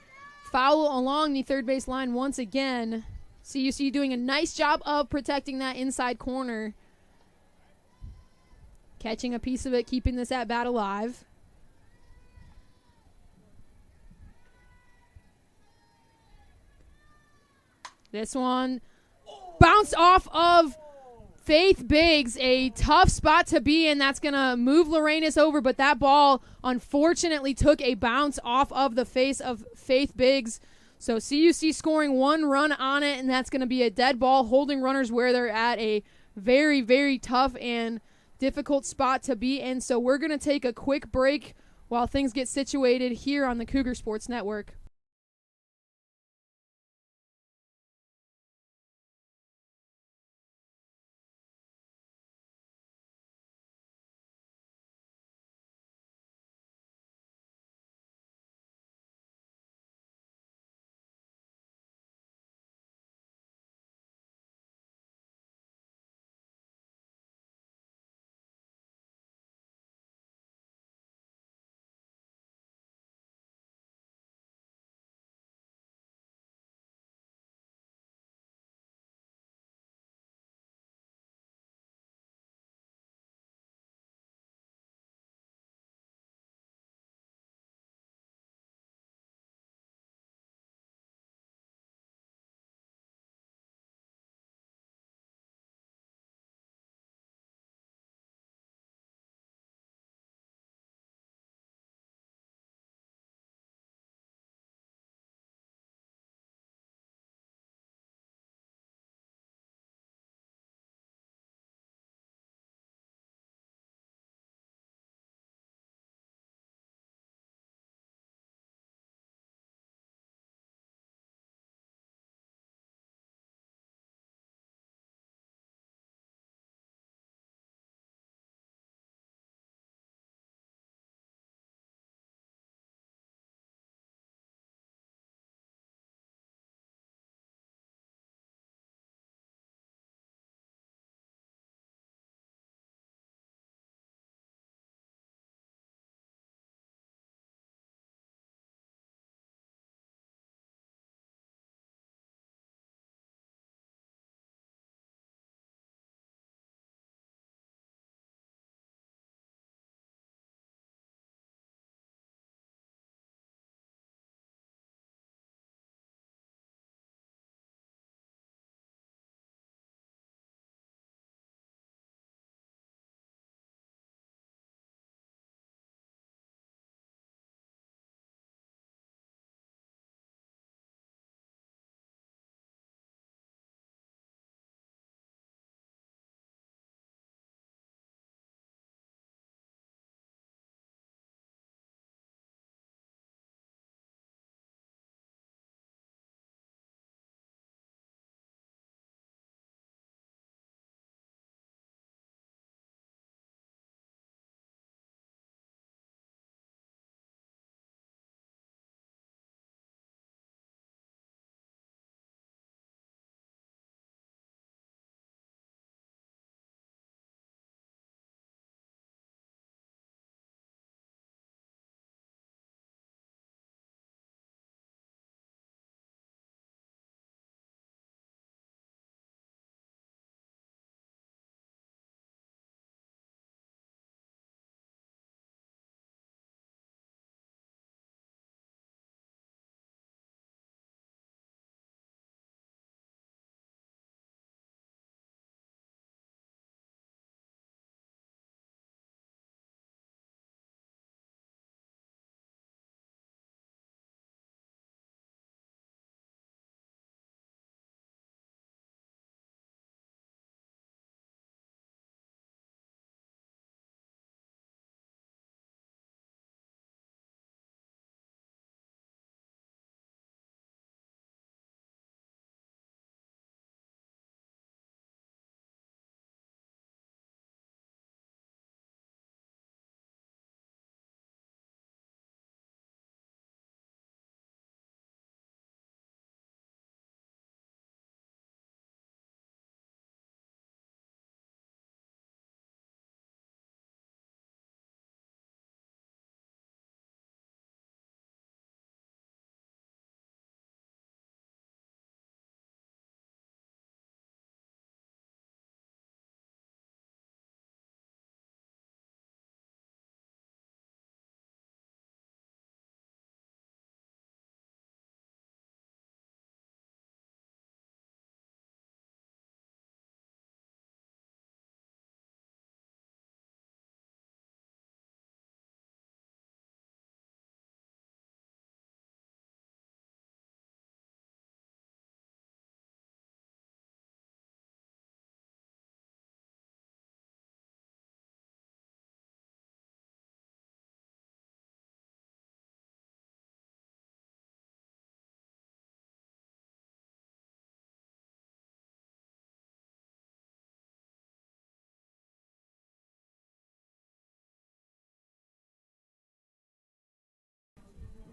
Foul along the third base line once again. CUC doing a nice job of protecting that inside corner. Catching a piece of it, keeping this at bat alive. This one bounced off of Faith Biggs, a tough spot to be in. That's going to move Lorenas over, but that ball unfortunately took a bounce off of the face of Faith Biggs. So CUC scoring 1 run on it, and that's going to be a dead ball, holding runners where they're at, a very, very tough and difficult spot to be in. So we're going to take a quick break while things get situated here on the Cougar Sports Network.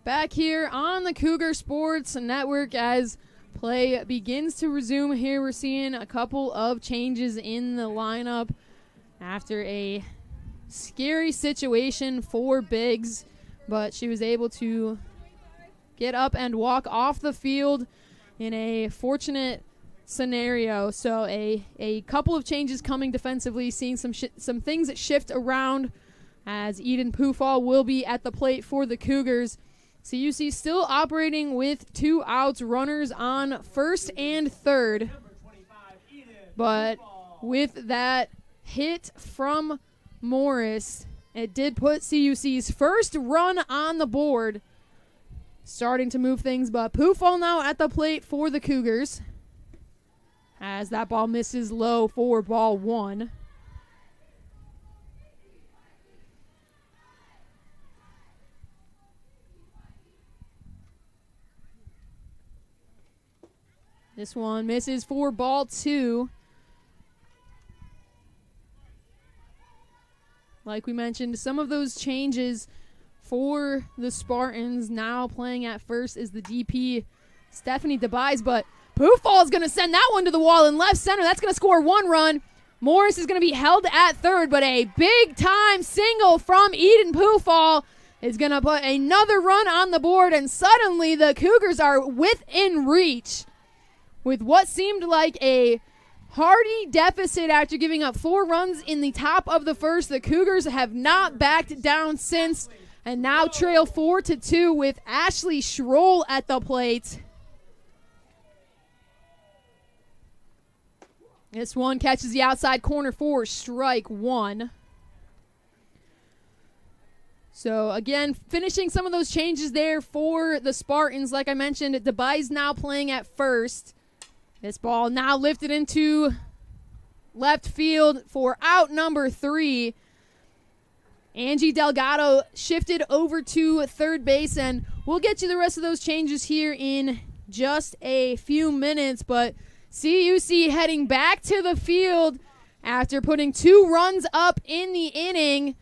Back here on the Cougar Sports Network as play begins to resume here. We're seeing a couple of changes in the lineup after a scary situation for Biggs, but she was able to get up and walk off the field in a fortunate scenario. So a couple of changes coming defensively, seeing some things that shift around as Eden Pufall will be at the plate for the Cougars. CUC still operating with 2 outs, runners on first and third. But with that hit from Morris, it did put CUC's first run on the board, starting to move things. But Pufall now at the plate for the Cougars as that ball misses low for ball 1. This one misses for ball 2. Like we mentioned, some of those changes for the Spartans. Now playing at first is the DP, Stephanie DeBise, but Pufall is going to send that one to the wall in left center. That's going to score 1 run. Morris is going to be held at third, but a big-time single from Eden Pufall is going to put another run on the board, and suddenly the Cougars are within reach. With what seemed like a hearty deficit after giving up 4 runs in the top of the first, the Cougars have not backed down since, and now trail 4-2 with Ashley Schroll at the plate. This one catches the outside corner for strike 1. So, again, finishing some of those changes there for the Spartans. Like I mentioned, DeBise now playing at first. This ball now lifted into left field for out number 3. Angie Delgado shifted over to third base, and we'll get you the rest of those changes here in just a few minutes. But CUC heading back to the field after putting 2 runs up in the inning,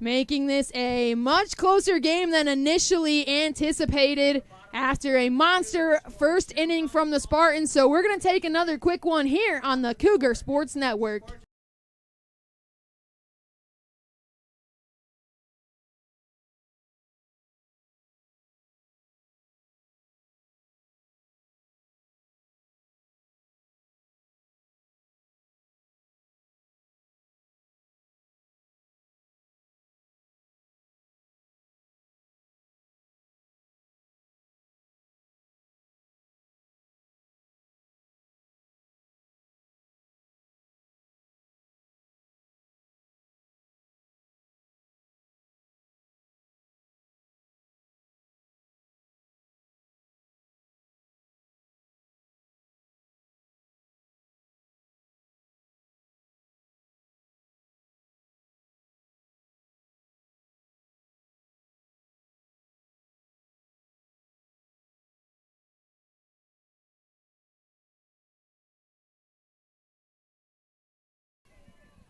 making this a much closer game than initially anticipated after a monster first inning from the Spartans. So we're going to take another quick one here on the Cougar Sports Network.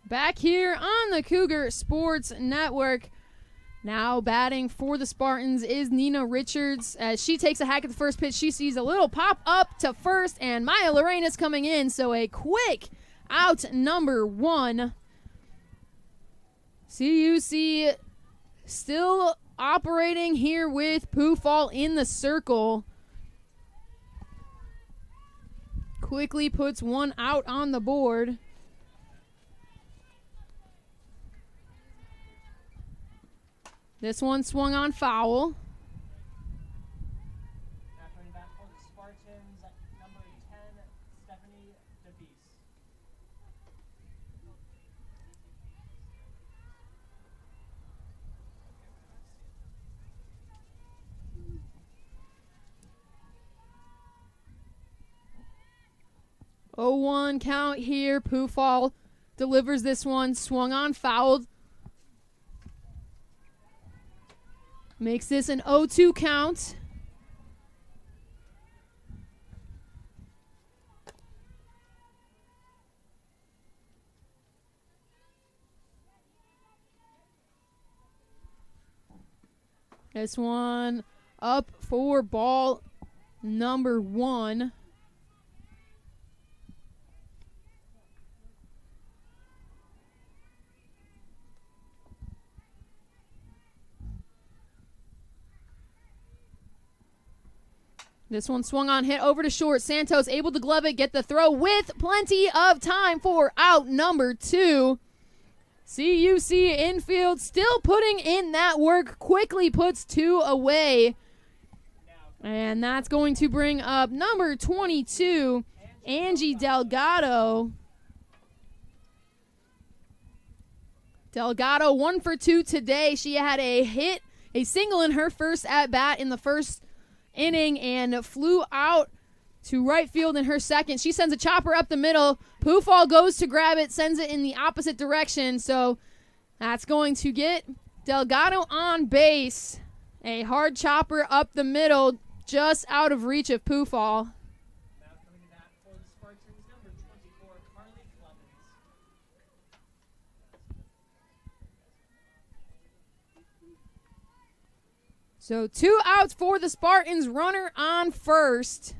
Back here on the Cougar Sports Network. Now batting for the Spartans is Nina Richards. As she takes a hack at the first pitch, she sees a little pop up to first, and Maya Lorena's coming in. So a quick out number 1. CUC still operating here with Pufall in the circle. Quickly puts 1 out on the board. This one swung on foul. Now coming back for the Spartans, number 10, Stephanie DeBise. Oh, 1 count here. Pufall delivers this one, swung on, fouled. Makes this an 0-2 count. This one up for ball number 1. This one swung on, hit over to short. Santos able to glove it, get the throw with plenty of time for out number 2. CUC infield still putting in that work, quickly puts 2 away. And that's going to bring up number 22, Angie Delgado. Delgado 1 for 2 today. She had a single in her first at-bat in the first inning and flew out to right field in her second. She sends a chopper up the middle. Poofall goes to grab it, sends it in the opposite direction. So that's going to get Delgado on base. A hard chopper up the middle, just out of reach of Poofall. Now coming to bat for the Spartans, number 24, Carly Clemens. So 2 outs for the Spartans, runner on first.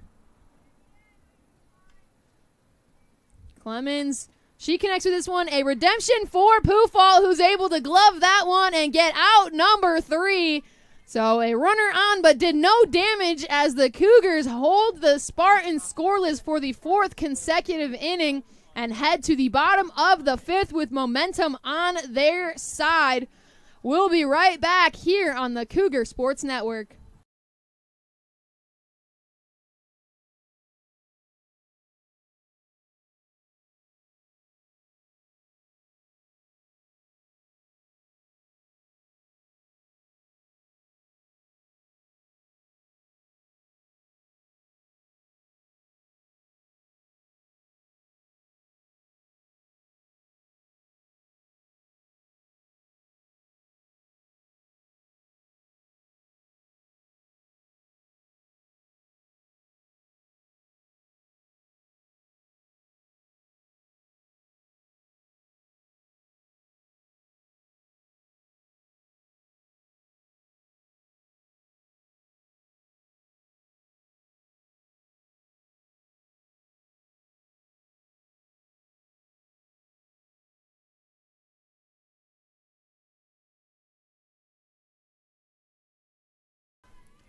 Clemens, she connects with this one. A redemption for Poofall, who's able to glove that one and get out number 3. So a runner on, but did no damage as the Cougars hold the Spartans scoreless for the 4th consecutive inning and head to the bottom of the 5th with momentum on their side. We'll be right back here on the Cougar Sports Network.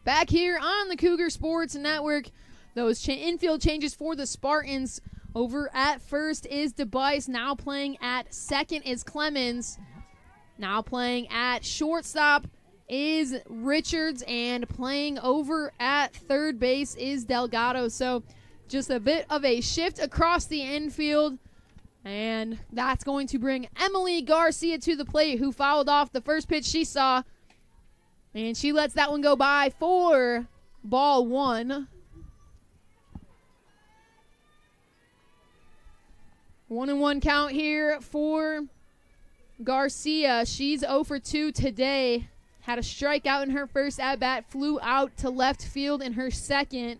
Back here on the Cougar Sports Network, those infield changes for the Spartans. Over at first is DeBice. Now playing at second is Clemens. Now playing at shortstop is Richards. And playing over at third base is Delgado. So just a bit of a shift across the infield. And that's going to bring Emily Garcia to the plate, who fouled off the first pitch she saw. And she lets that one go by for ball 1. 1-1 count here for Garcia. She's 0 for 2 today. Had a strikeout in her first at-bat. Flew out to left field in her second.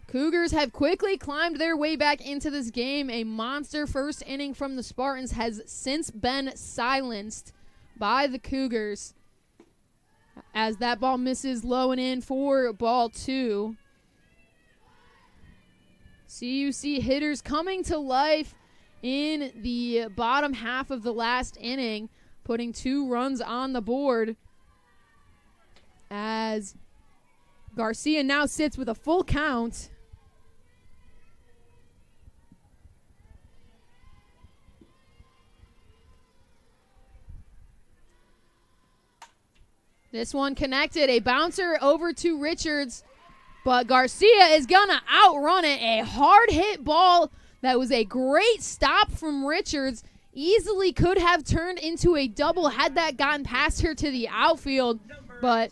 Cougars have quickly climbed their way back into this game. A monster first inning from the Spartans has since been silenced by the Cougars, as that ball misses low and in for ball 2. CUC hitters coming to life in the bottom half of the last inning, putting 2 runs on the board, as Garcia now sits with a full count. This one connected, a bouncer over to Richards, but Garcia is going to outrun it. A hard hit ball that was a great stop from Richards. Easily could have turned into a double had that gotten past her to the outfield, but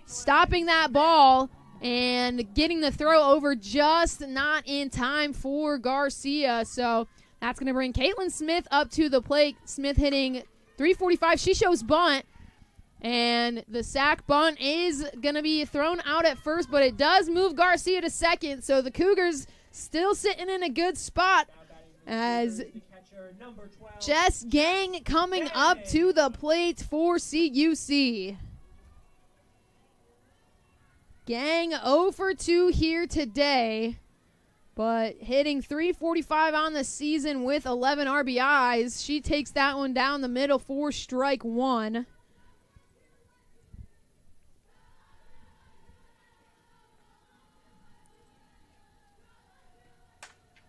stopping that ball and getting the throw over just not in time for Garcia. So that's going to bring Caitlin Smith up to the plate. Smith hitting .345. She shows bunt. And the sack bunt is going to be thrown out at first, but it does move Garcia to second. So the Cougars still sitting in a good spot as Jess Gang coming up to the plate for CUC. Gang 0 for 2 here today, but hitting .345 on the season with 11 RBIs. She takes that one down the middle for strike one.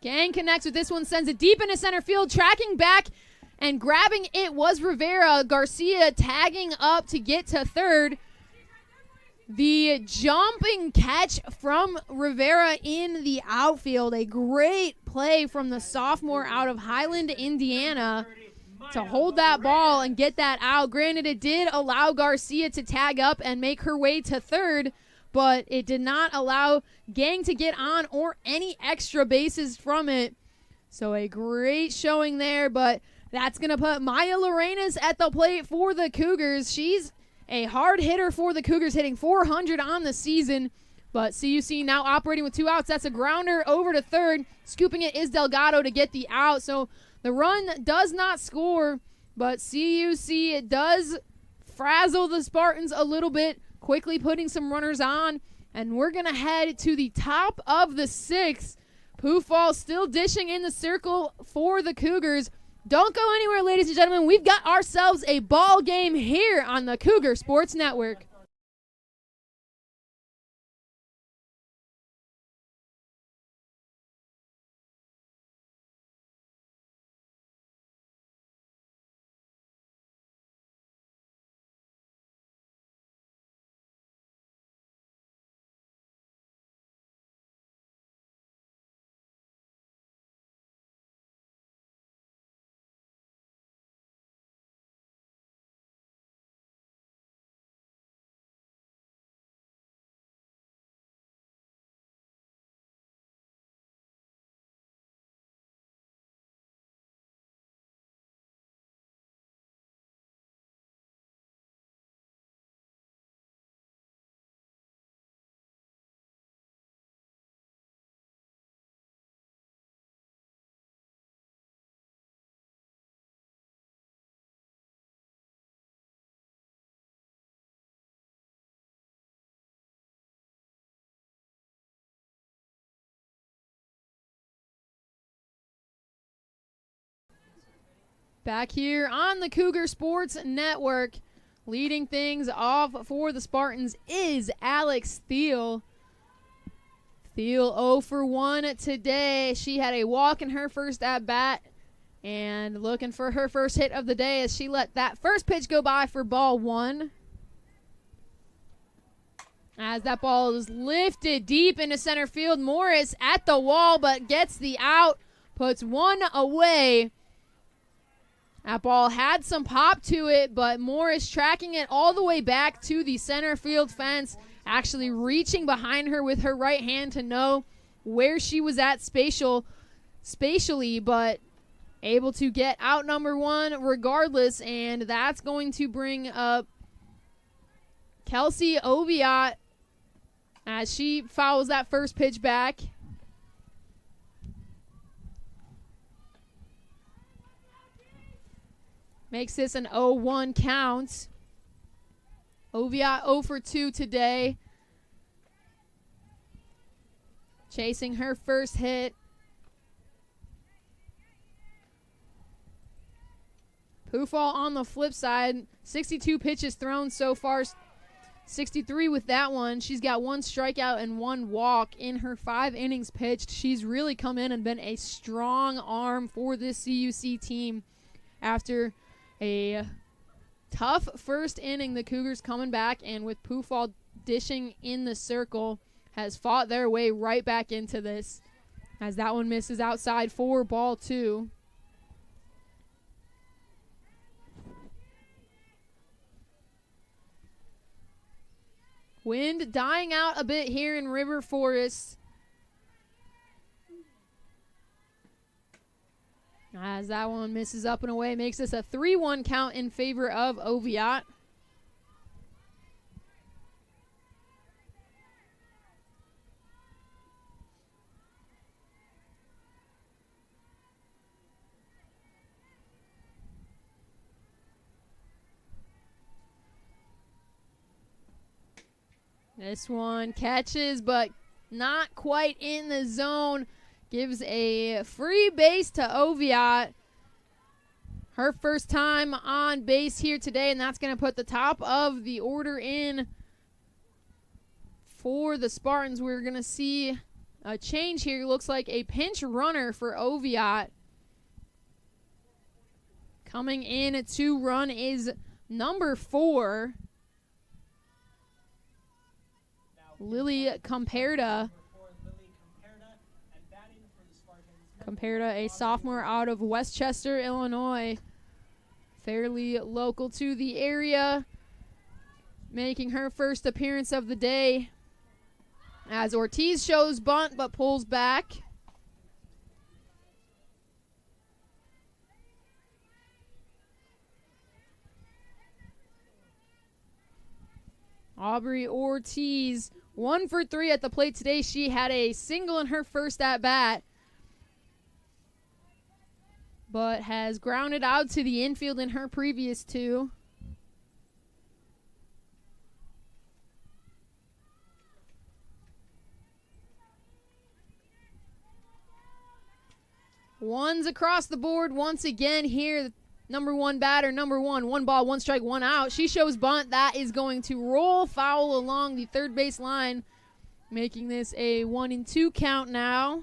Gang connects with this one, sends it deep into center field, tracking back and grabbing it was Rivera. Garcia tagging up to get to third. The jumping catch from Rivera in the outfield. A great play from the sophomore out of Highland, Indiana, to hold that ball and get that out. Granted, it did allow Garcia to tag up and make her way to third, but it did not allow Gang to get on or any extra bases from it. So a great showing there, but that's going to put Maya Lorenas at the plate for the Cougars. She's a hard hitter for the Cougars, hitting .400 on the season. But CUC now operating with 2 outs. That's a grounder over to third. Scooping it is Delgado to get the out. So the run does not score, but CUC does frazzle the Spartans a little bit, quickly putting some runners on. And we're going to head to the top of the 6th. Poofall still dishing in the circle for the Cougars. Don't go anywhere, ladies and gentlemen. We've got ourselves a ball game here on the Cougar Sports Network. Back here on the Cougar Sports Network, leading things off for the Spartans is Alex Thiel. Thiel 0 for 1 today. She had a walk in her first at-bat and looking for her first hit of the day as she let that first pitch go by for ball 1. As that ball is lifted deep into center field, Morris at the wall but gets the out, puts one away. That ball had some pop to it, but Morris tracking it all the way back to the center field fence, actually reaching behind her with her right hand to know where she was at spatially, but able to get out number 1 regardless, and that's going to bring up Kelsey Oviatt as she fouls that first pitch back. Makes this an 0-1 count. Oviatt 0 for 2 today. Chasing her first hit. Poofall on the flip side. 62 pitches thrown so far. 63 with that one. She's got 1 strikeout and 1 walk in her 5 innings pitched. She's really come in and been a strong arm for this CUC team after a tough first inning. The Cougars coming back, and with Poofall dishing in the circle, has fought their way right back into this as that one misses outside for ball 2. Wind dying out a bit here in River Forest. As that one misses up and away, makes this a 3-1 count in favor of Oviatt. This one catches, but not quite in the zone. Gives a free base to Oviatt. Her first time on base here today, and that's going to put the top of the order in for the Spartans. We're going to see a change here. Looks like a pinch runner for Oviatt. Coming in to run is number 4, Lily Comperta. Comperta, a sophomore out of Westchester, Illinois. Fairly local to the area. Making her first appearance of the day. As Ortiz shows bunt but pulls back. Aubrey Ortiz, 1 for 3 at the plate today. She had a single in her first at-bat, but has grounded out to the infield in her previous 2. Ones across the board once again here. Number 1 batter, number 1. 1 ball, 1 strike, 1 out. She shows bunt. That is going to roll foul along the third base line, making this a 1-2 count now.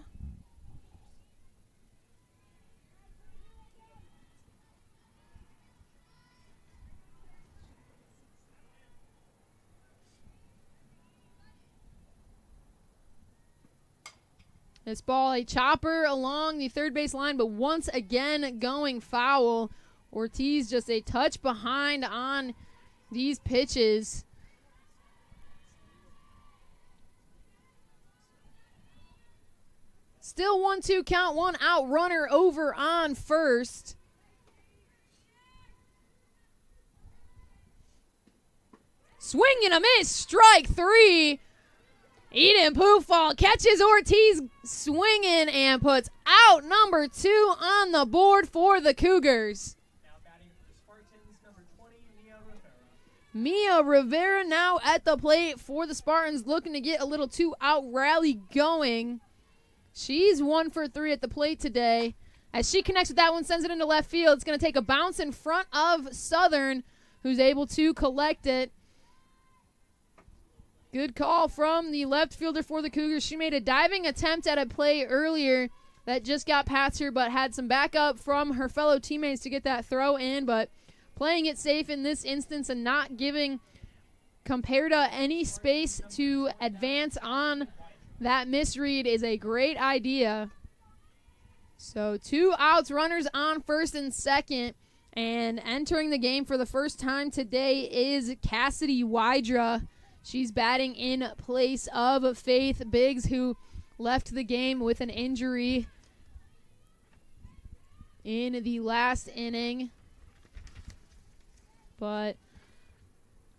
This ball, a chopper along the third base line, but once again going foul. Ortiz just a touch behind on these pitches. Still 1-2 count, 1 out, runner over on first. Swing and a miss, strike 3. Eden Pufall catches Ortiz swinging and puts out number 2 on the board for the Cougars. Now batting for the Spartans, number 20, Mia Rivera. Mia Rivera now at the plate for the Spartans, looking to get a little 2-out rally going. She's 1 for 3 at the plate today. As she connects with that one, sends it into left field. It's going to take a bounce in front of Southern, who's able to collect it. Good call from the left fielder for the Cougars. She made a diving attempt at a play earlier that just got past her, but had some backup from her fellow teammates to get that throw in. But playing it safe in this instance and not giving Comperta any space to advance on that misread is a great idea. So 2 outs, runners on first and second. And entering the game for the first time today is Cassidy Wydra. She's batting in place of Faith Biggs, who left the game with an injury in the last inning. But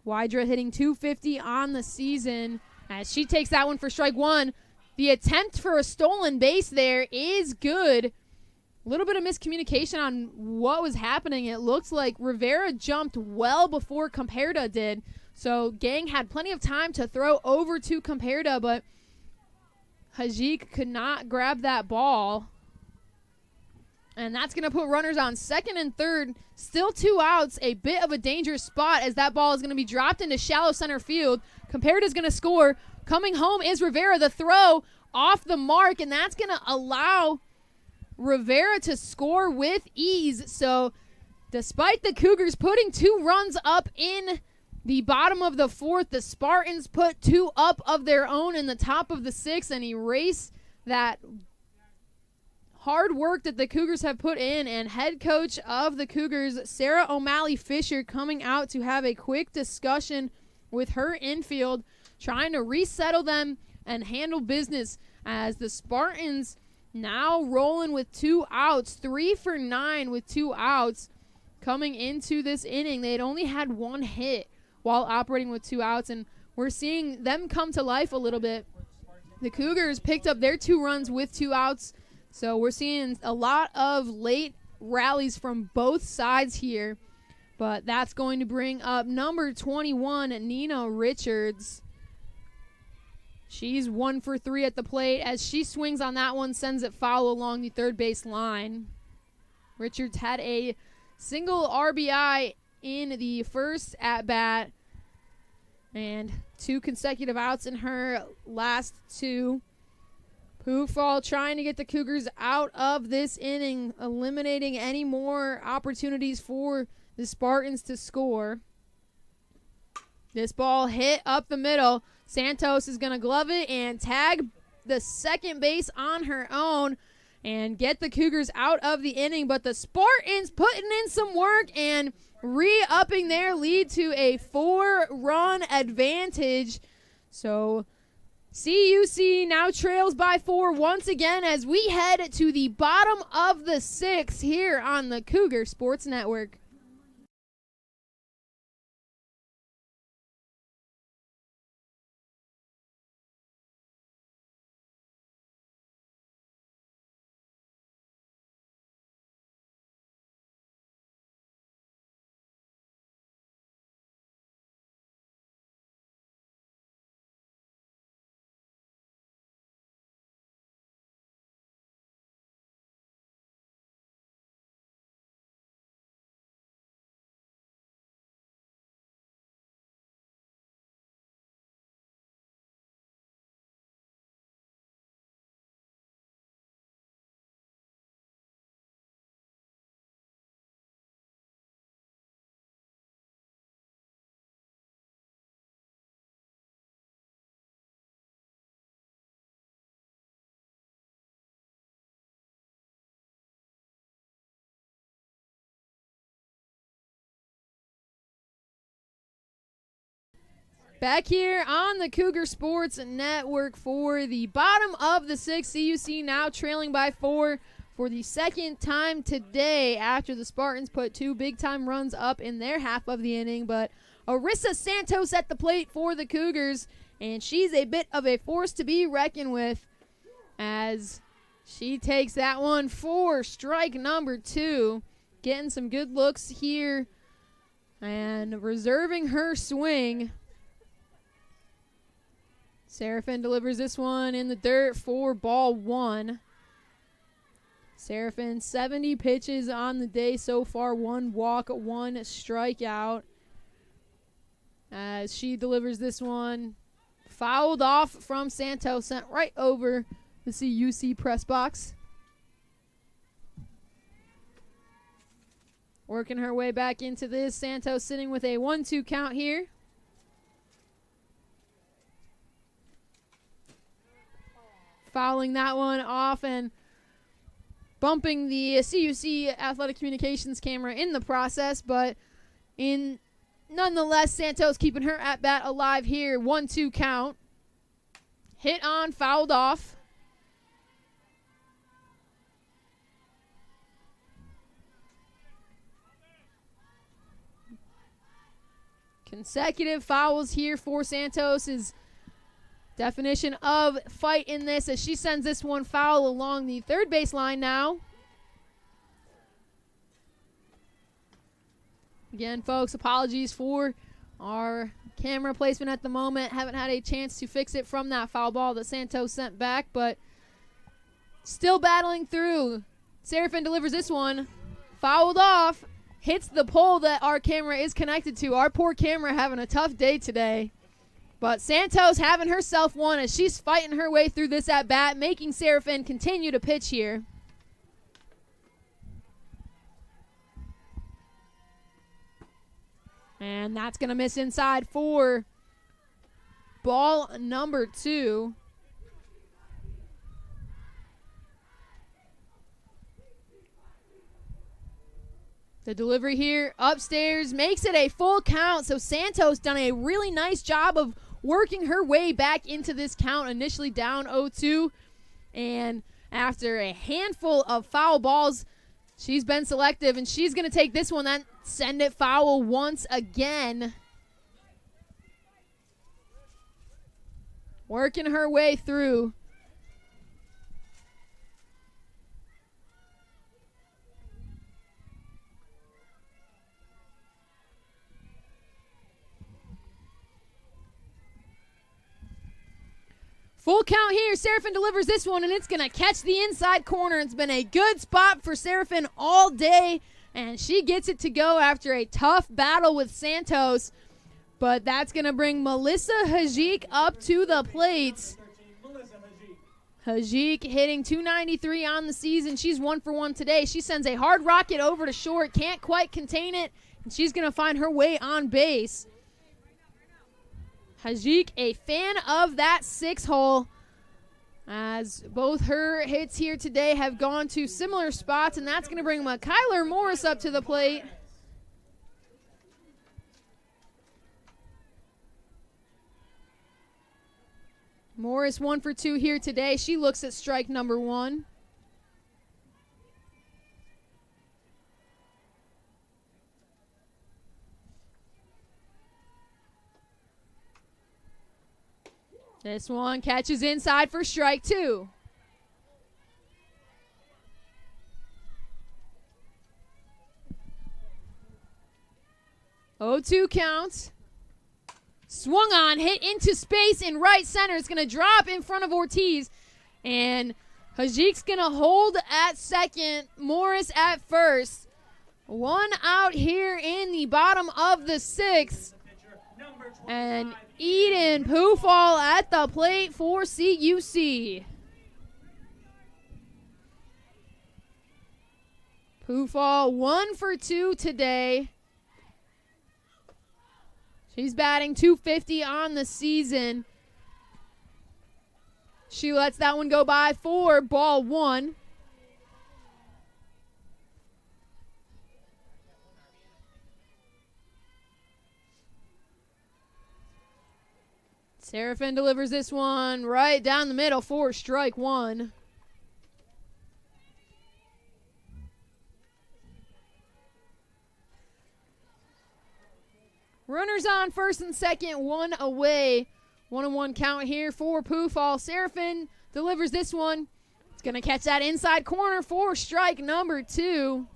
Wydra hitting .250 on the season as she takes that one for strike 1. The attempt for a stolen base there is good. A little bit of miscommunication on what was happening. It looks like Rivera jumped well before Comperta did. So Gang had plenty of time to throw over to Comperta, but Hajik could not grab that ball. And that's going to put runners on second and third. Still 2 outs, a bit of a dangerous spot as that ball is going to be dropped into shallow center field. Comperta's going to score. Coming home is Rivera. The throw off the mark, and that's going to allow Rivera to score with ease. So despite the Cougars putting 2 runs up in the bottom of the 4th, the Spartans put 2 up of their own in the top of the 6th and erase that hard work that the Cougars have put in. And head coach of the Cougars, Sarah O'Malley Fisher, coming out to have a quick discussion with her infield, trying to resettle them and handle business as the Spartans now rolling with 2 outs, 3 for 9 with 2 outs. Coming into this inning, they had only had 1 hit while operating with 2 outs, and we're seeing them come to life a little bit. The Cougars picked up their 2 runs with 2 outs, so we're seeing a lot of late rallies from both sides here, but that's going to bring up number 21, Nina Richards. She's 1 for 3 at the plate as she swings on that one, sends it foul along the third base line. Richards had a single RBI in the first at-bat and 2 consecutive outs in her last 2. Pufall trying to get the Cougars out of this inning, eliminating any more opportunities for the Spartans to score. This ball hit up the middle. Santos is going to glove it and tag the second base on her own and get the Cougars out of the inning. But the Spartans putting in some work and re-upping their lead to a 4-run advantage. So CUC now trails by 4 once again as we head to the bottom of the 6th here on the Cougar Sports Network. Back here on the Cougar Sports Network for the bottom of the 6th. CUC now trailing by 4 for the second time today after the Spartans put 2 big-time runs up in their half of the inning. But Arissa Santos at the plate for the Cougars, and she's a bit of a force to be reckoned with as she takes that one for strike number 2. Getting some good looks here and reserving her swing. Seraphin delivers this one in the dirt for ball 1. Seraphin, 70 pitches on the day so far, 1 walk, 1 strikeout. As she delivers this one, fouled off from Santos, sent right over the CUC press box. Working her way back into this, Santos sitting with a 1-2 count here. Fouling that one off and bumping the CUC Athletic Communications camera in the process, but nonetheless, Santos keeping her at bat alive here. 1-2 count. Hit on, fouled off. Consecutive fouls here for Santos is definition of fight in this as she sends this one foul along the third base line now. Again, folks, apologies for our camera placement at the moment. Haven't had a chance to fix it from that foul ball that Santos sent back, but still battling through. Seraphin delivers this one. Fouled off. Hits the pole that our camera is connected to. Our poor camera having a tough day today. But Santos having herself one as she's fighting her way through this at-bat, making Seraphin continue to pitch here. And that's going to miss inside for ball number 2. The delivery here upstairs makes it a full count. So Santos done a really nice job of working her way back into this count, initially down 0-2. And after a handful of foul balls, she's been selective, and she's going to take this one and send it foul once again. Working her way through. Full count here. Seraphin delivers this one, and it's going to catch the inside corner. It's been a good spot for Seraphin all day, and she gets it to go after a tough battle with Santos. But that's going to bring Melissa Hajik up to the plate. Hajik hitting .293 on the season. She's 1 for 1 today. She sends a hard rocket over to short. Can't quite contain it, and she's going to find her way on base. Hajik, a fan of that 6-hole, as both her hits here today have gone to similar spots, and that's going to bring Kyler Morris up to the plate. Morris 1 for 2 here today. She looks at strike number 1. This one catches inside for strike 2. Oh, 2 count. Swung on, hit into space in right center. It's going to drop in front of Ortiz. And Hajik's going to hold at second. Morris at first. 1 out here in the bottom of the 6th. And Eden Pufall at the plate for CUC. Pufall 1 for 2 today. She's batting .250 on the season. She lets that one go by for ball 1. Seraphin delivers this one right down the middle for strike 1. Runners on first and second, 1 away. 1-1 count here for Pufall. Seraphin delivers this one. It's going to catch that inside corner for strike number 2.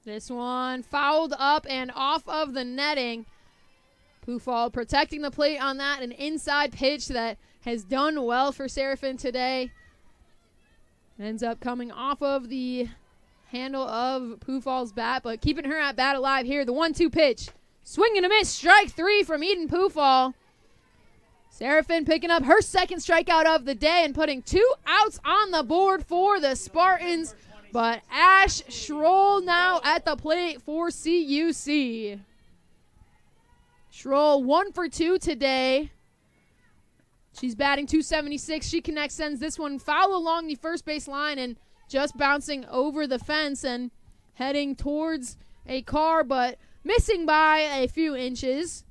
This one fouled up and off of the netting. Pufall protecting the plate on that. An inside pitch that has done well for Seraphin today. Ends up coming off of the handle of Pufall's bat, but keeping her at bat alive here. The 1-2 pitch. Swing and a miss. Strike 3 from Eden Pufall. Seraphin picking up her second strikeout of the day and putting 2 outs on the board for the Spartans. But Ash Schroll now at the plate for CUC. Schroll 1 for 2 today. She's batting .276. She connects, sends this one foul along the first base line and just bouncing over the fence and heading towards a car, but missing by a few inches.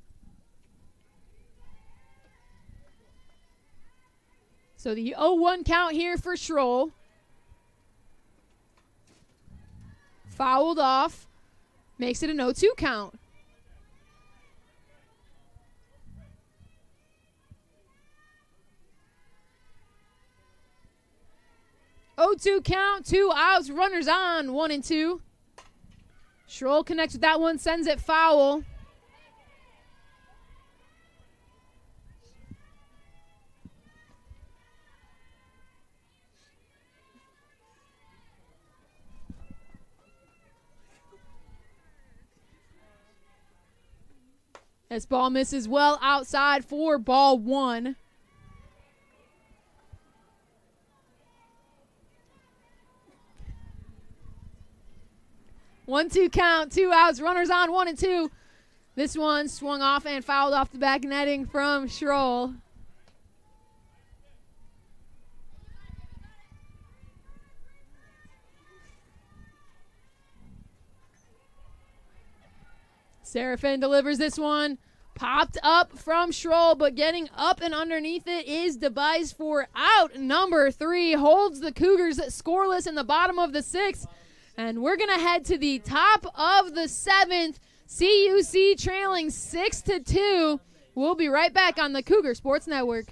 So the 0-1 count here for Schroll. Fouled off. Makes it an 0-2 count. Oh, 2 count, 2 outs, runners on, 1 and 2. Schroll connects with that one, sends it foul. This ball misses well outside for ball 1. 1-2 count, 2 outs, runners on, 1 and 2. This one swung off and fouled off the back netting from Schroll. Seraphin delivers this one. Popped up from Schroll, but getting up and underneath it is devised for out number 3. Holds the Cougars scoreless in the bottom of the 6th. And we're going to head to the top of the 7th. CUC trailing 6-2. We'll be right back on the Cougar Sports Network.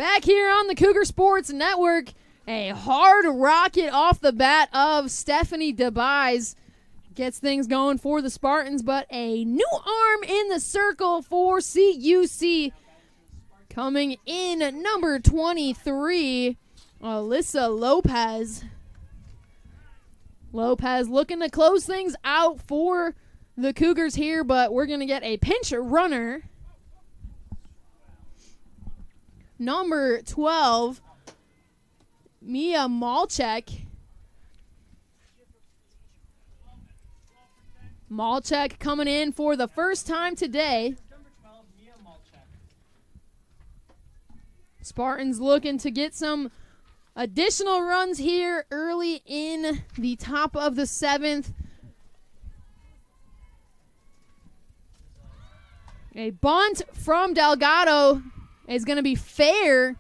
Back here on the Cougar Sports Network, a hard rocket off the bat of Stephanie DeBise gets things going for the Spartans, but a new arm in the circle for CUC. Coming in, number 23, Alyssa Lopez. Lopez looking to close things out for the Cougars here, but we're going to get a pinch runner. Number 12, Mia Malchek. Malchek coming in for the first time today. Spartans looking to get some additional runs here early in the top of the 7th. A bunt from Delgado is going to be fair.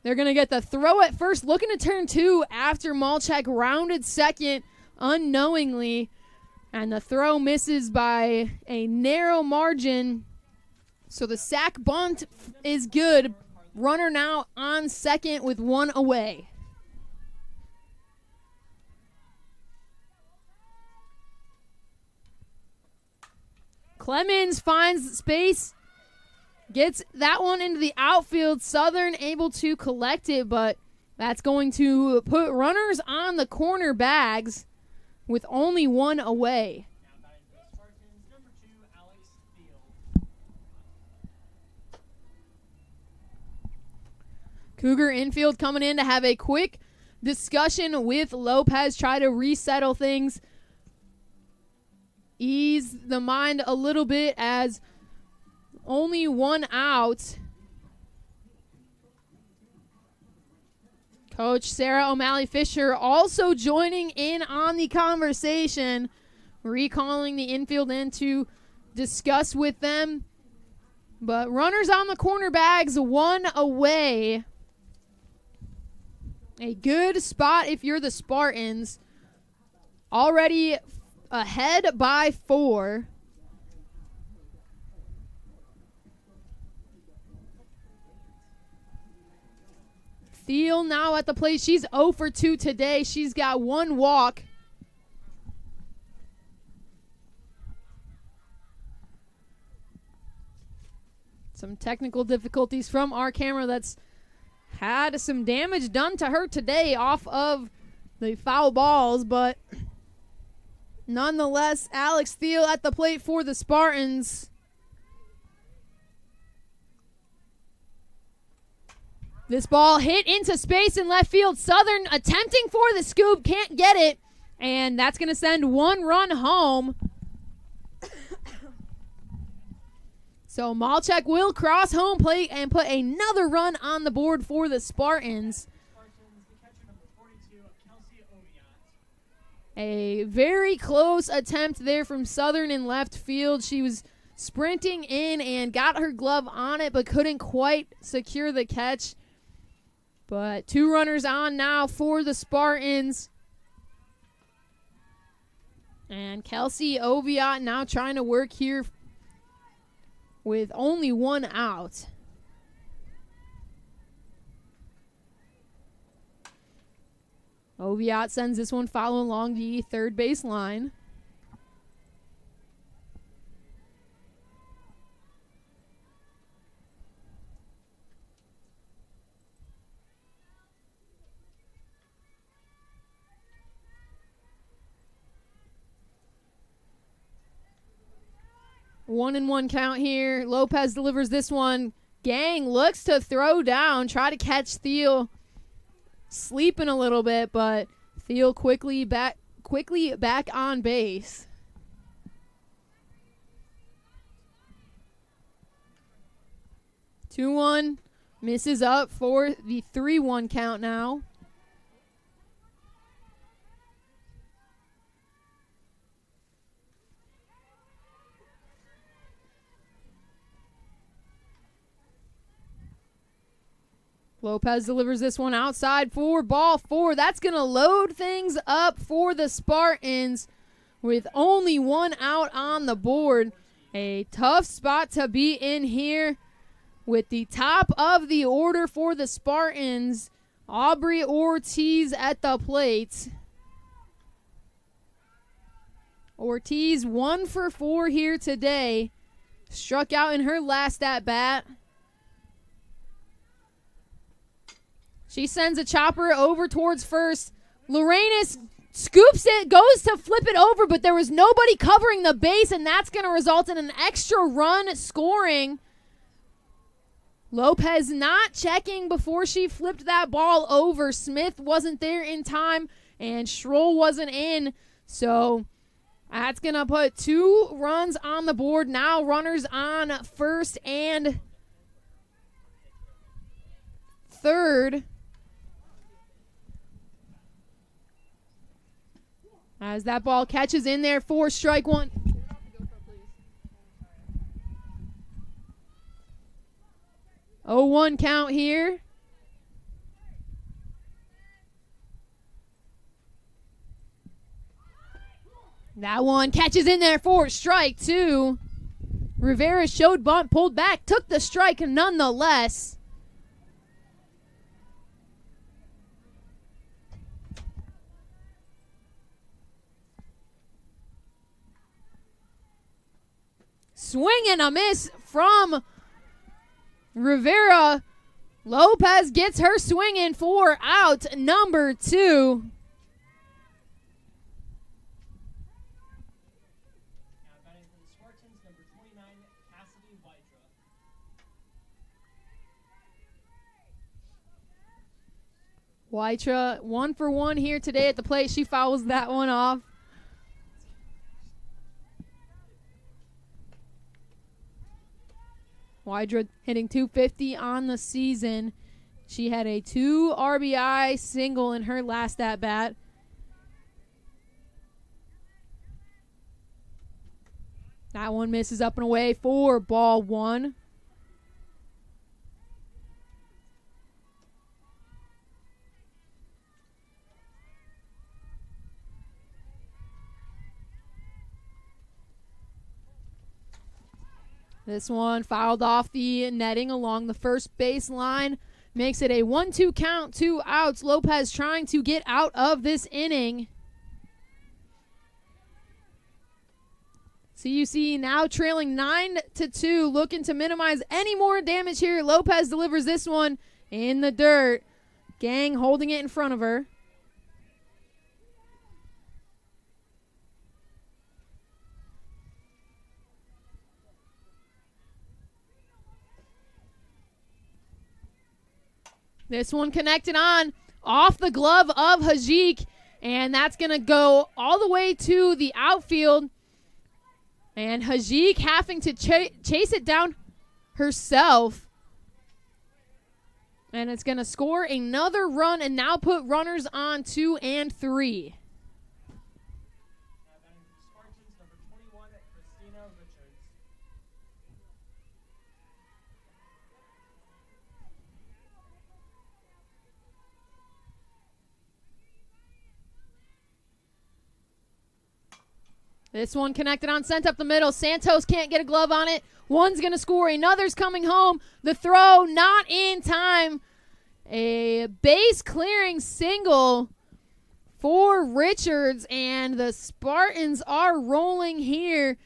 They're going to get the throw at first, looking to turn 2 after Malchek rounded second unknowingly. And the throw misses by a narrow margin. So the sack bunt is good. Runner now on second with 1 away. Clemens finds space. Gets that one into the outfield. Southern able to collect it, but that's going to put runners on the corner bags with only 1 away. Cougar infield coming in to have a quick discussion with Lopez, try to resettle things, ease the mind a little bit as only 1 out. Coach Sarah O'Malley Fisher also joining in on the conversation, recalling the infield in to discuss with them. But runners on the corner bags, 1 away. A good spot if you're the Spartans. Already ahead by 4. Thiel now at the plate. She's 0 for 2 today. She's got 1 walk. Some technical difficulties from our camera that's had some damage done to her today off of the foul balls, but nonetheless, Alex Thiel at the plate for the Spartans. This ball hit into space in left field. Southern attempting for the scoop, can't get it, and that's going to send 1 run home. So Malchek will cross home plate and put another run on the board for the Spartans. A very close attempt there from Southern in left field. She was sprinting in and got her glove on it, but couldn't quite secure the catch. But 2 runners on now for the Spartans. And Kelsey Oviatt now trying to work here with only 1 out. Oviatt sends this one following along the third base line. One and one count here. Lopez delivers this one. Gang looks to throw down, try to catch Thiel sleeping a little bit, but Thiel quickly back on base. Two one misses up for the 3-1 count now. Lopez delivers this one outside for ball 4. That's going to load things up for the Spartans with only 1 out on the board. A tough spot to be in here. With the top of the order for the Spartans, Aubrey Ortiz at the plate. Ortiz 1 for 4 here today. Struck out in her last at-bat. She sends a chopper over towards first. Lorenas scoops it, goes to flip it over, but there was nobody covering the base, and that's going to result in an extra run scoring. Lopez not checking before she flipped that ball over. Smith wasn't there in time, and Schroll wasn't in. So that's going to put 2 runs on the board. Now runners on first and third. As that ball catches in there for strike one. 0-1 count here. That one catches in there for strike two. Rivera showed bunt, pulled back, took the strike nonetheless. Swing and a miss from Rivera. Lopez gets her swing in for out number 2. Now batting for the Spartans, number 29, Cassidy Wytra Wytra. 1 for 1 here today at the plate. She fouls that one off. Wydra hitting 250 on the season. She had a 2 RBI single in her last at-bat. That one misses up and away for ball 1. This one fouled off the netting along the first base line. Makes it a 1-2 count, 2 outs. Lopez trying to get out of this inning. CUC now trailing 9-2, looking to minimize any more damage here. Lopez delivers this one in the dirt. Gang holding it in front of her. This one connected on off the glove of Hajik, and that's going to go all the way to the outfield. And Hajik having to chase it down herself. And it's going to score another run and now put runners on 2 and 3. Now batting for the Spartans, number 21, Christina Richards. This one connected on, sent up the middle. Santos can't get a glove on it. One's going to score. Another's coming home. The throw not in time. A base clearing single for Richards, and the Spartans are rolling here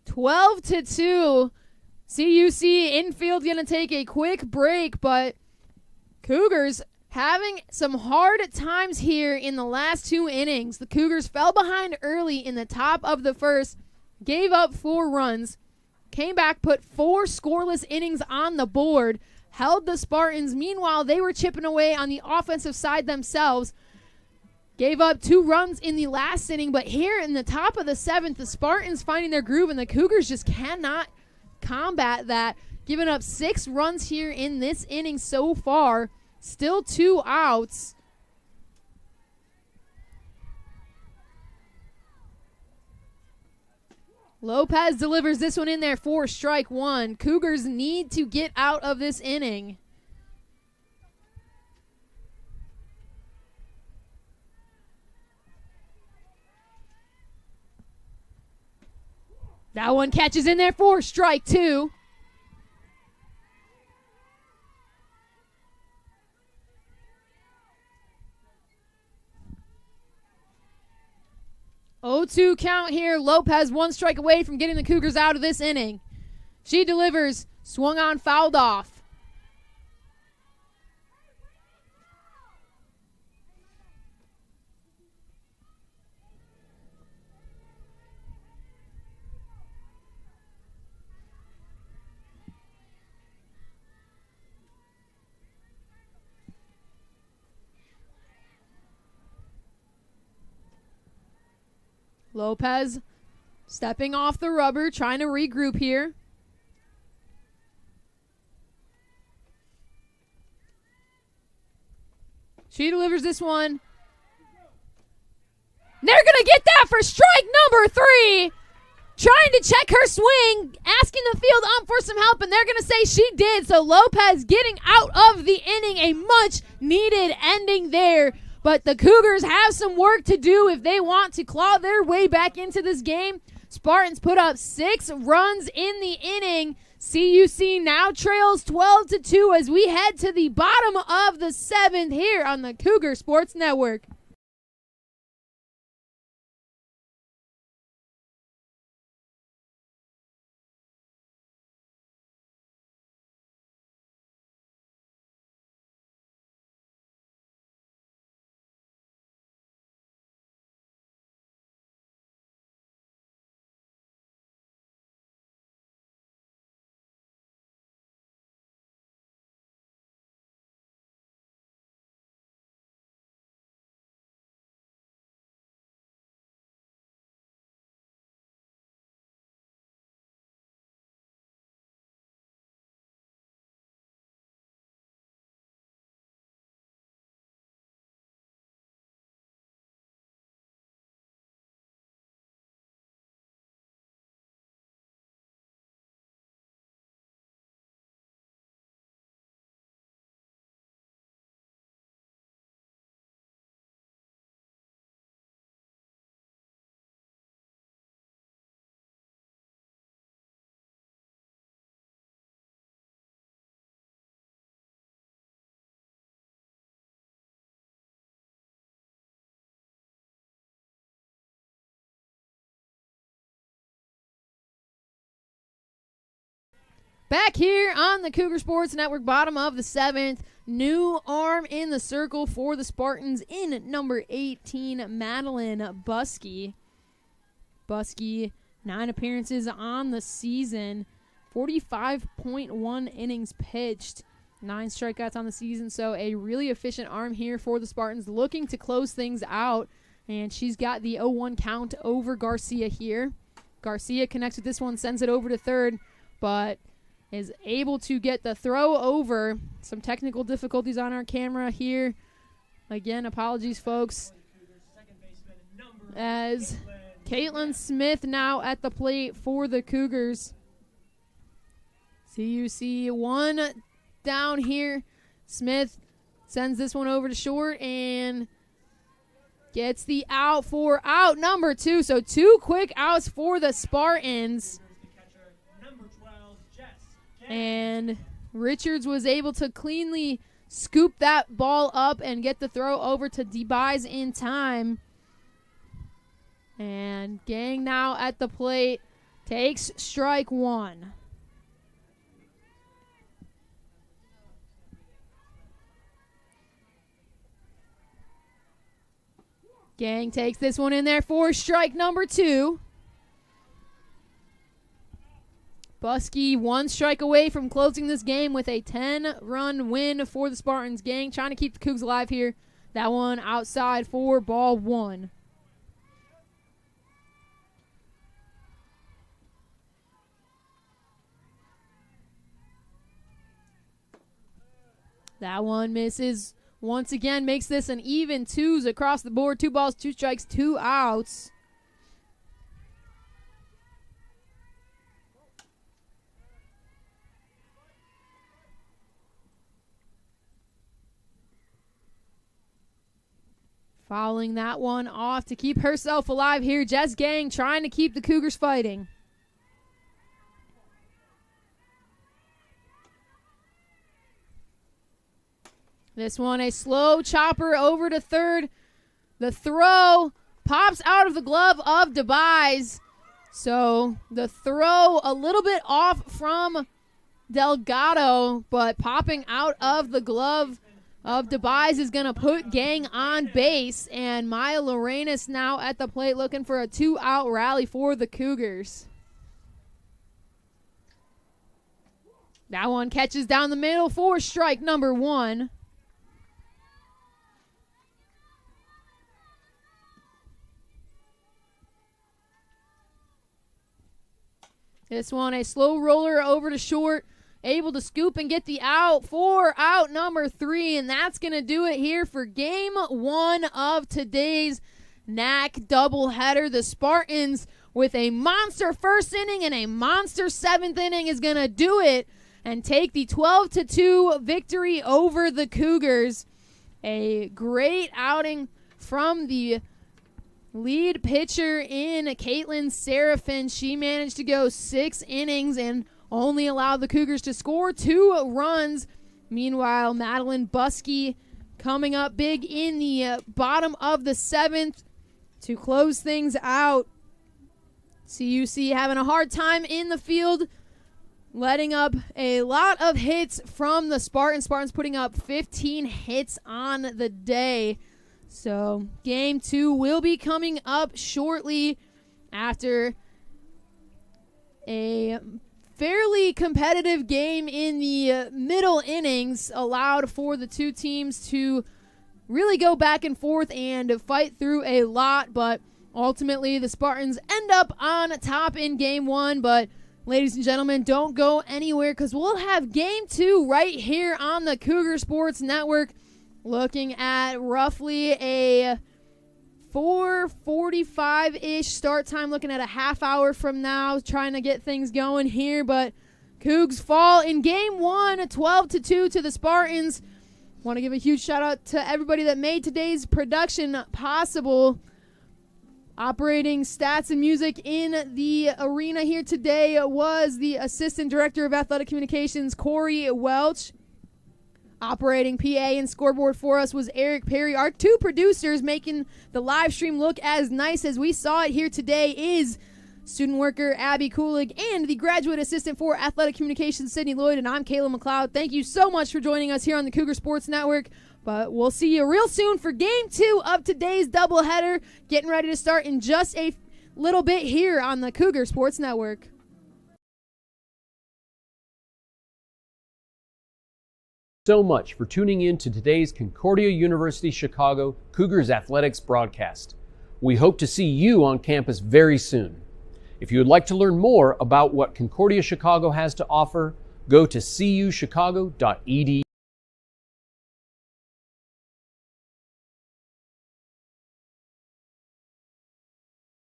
12-2. CUC infield going to take a quick break, but Cougars having some hard times here in the last 2 innings. The Cougars fell behind early in the top of the first, gave up 4 runs, came back, put 4 scoreless innings on the board, held the Spartans. Meanwhile, they were chipping away on the offensive side themselves, gave up 2 runs in the last inning, but here in the top of the 7th, the Spartans finding their groove, and the Cougars just cannot combat that, giving up 6 runs here in this inning so far. Still 2 outs. Lopez delivers this one in there for strike 1. Cougars need to get out of this inning. That one catches in there for strike 2. 0-2 count here. Lopez 1 strike away from getting the Cougars out of this inning. She delivers, swung on, fouled off. Lopez stepping off the rubber, trying to regroup here. She delivers this one. They're going to get that for strike number 3. Trying to check her swing, asking the field ump for some help, and they're going to say she did. So Lopez getting out of the inning, a much-needed ending there. But the Cougars have some work to do if they want to claw their way back into this game. Spartans put up 6 runs in the inning. CUC now trails 12-2 as we head to the bottom of the 7th here on the Cougar Sports Network. Back here on the Cougar Sports Network, bottom of the 7th. New arm in the circle for the Spartans in number 18, Madeline Buskey. Buskey, 9 appearances on the season, 45.1 innings pitched, 9 strikeouts on the season. So a really efficient arm here for the Spartans, looking to close things out. And she's got the 0-1 count over Garcia here. Garcia connects with this one, sends it over to third, but is able to get the throw over. Some technical difficulties on our camera here. Again, apologies, folks. As Caitlin Smith now at the plate for the Cougars. CUC 1 down here. Smith sends this one over to short and gets the out for out number 2. So 2 quick outs for the Spartans. And Richards was able to cleanly scoop that ball up and get the throw over to DeBise in time. And Gang now at the plate takes strike 1. Gang takes this one in there for strike number 2. Buskey 1 strike away from closing this game with a 10-run win for the Spartans. Gang trying to keep the Cougs alive here. That one outside for ball 1. That one misses. Once again, makes this an even 2s across the board. 2 balls, 2 strikes, 2 outs. Fouling that one off to keep herself alive here. Jess Gang trying to keep the Cougars fighting. This one a slow chopper over to third. The throw pops out of the glove of DeBise. So the throw a little bit off from Delgado, but popping out of the glove of DeBise is going to put Gang on base. And Maya Lorenas now at the plate looking for a 2-out rally for the Cougars. That one catches down the middle for strike number 1. This one, a slow roller over to short, able to scoop and get the out for out number 3, and that's going to do it here for game 1 of today's NAC doubleheader. The Spartans, with a monster first inning and a monster 7th inning, is going to do it and take the 12-2 victory over the Cougars. A great outing from the lead pitcher in Caitlin Seraphin. She managed to go 6 innings and only allowed the Cougars to score 2 runs. Meanwhile, Madeline Buskey coming up big in the bottom of the 7th to close things out. CUC having a hard time in the field, letting up a lot of hits from the Spartans. Spartans putting up 15 hits on the day. So game 2 will be coming up shortly after a fairly competitive game in the middle innings allowed for the two teams to really go back and forth and fight through a lot. But ultimately the Spartans end up on top in game 1. But ladies and gentlemen, don't go anywhere because we'll have game 2 right here on the Cougar Sports Network. Looking at roughly a 4:45-ish start time, looking at a half hour from now, trying to get things going here. But Cougs fall in game 1, 12-2 to the Spartans. Want to give a huge shout out to everybody that made today's production possible. Operating stats and music in the arena here today was the Assistant Director of Athletic Communications, Corey Welch. Operating PA and scoreboard for us was Eric Perry. Our 2 producers making the live stream look as nice as we saw it here today is student worker Abby Kulig and the graduate assistant for athletic communications, Sydney Lloyd, and I'm Kayla McLeod. Thank you so much for joining us here on the Cougar Sports Network. But we'll see you real soon for game 2 of today's doubleheader. Getting ready to start in just a little bit here on the Cougar Sports Network. So much for tuning in to today's Concordia University Chicago Cougars Athletics broadcast. We hope to see you on campus very soon. If you would like to learn more about what Concordia Chicago has to offer, go to cuchicago.edu.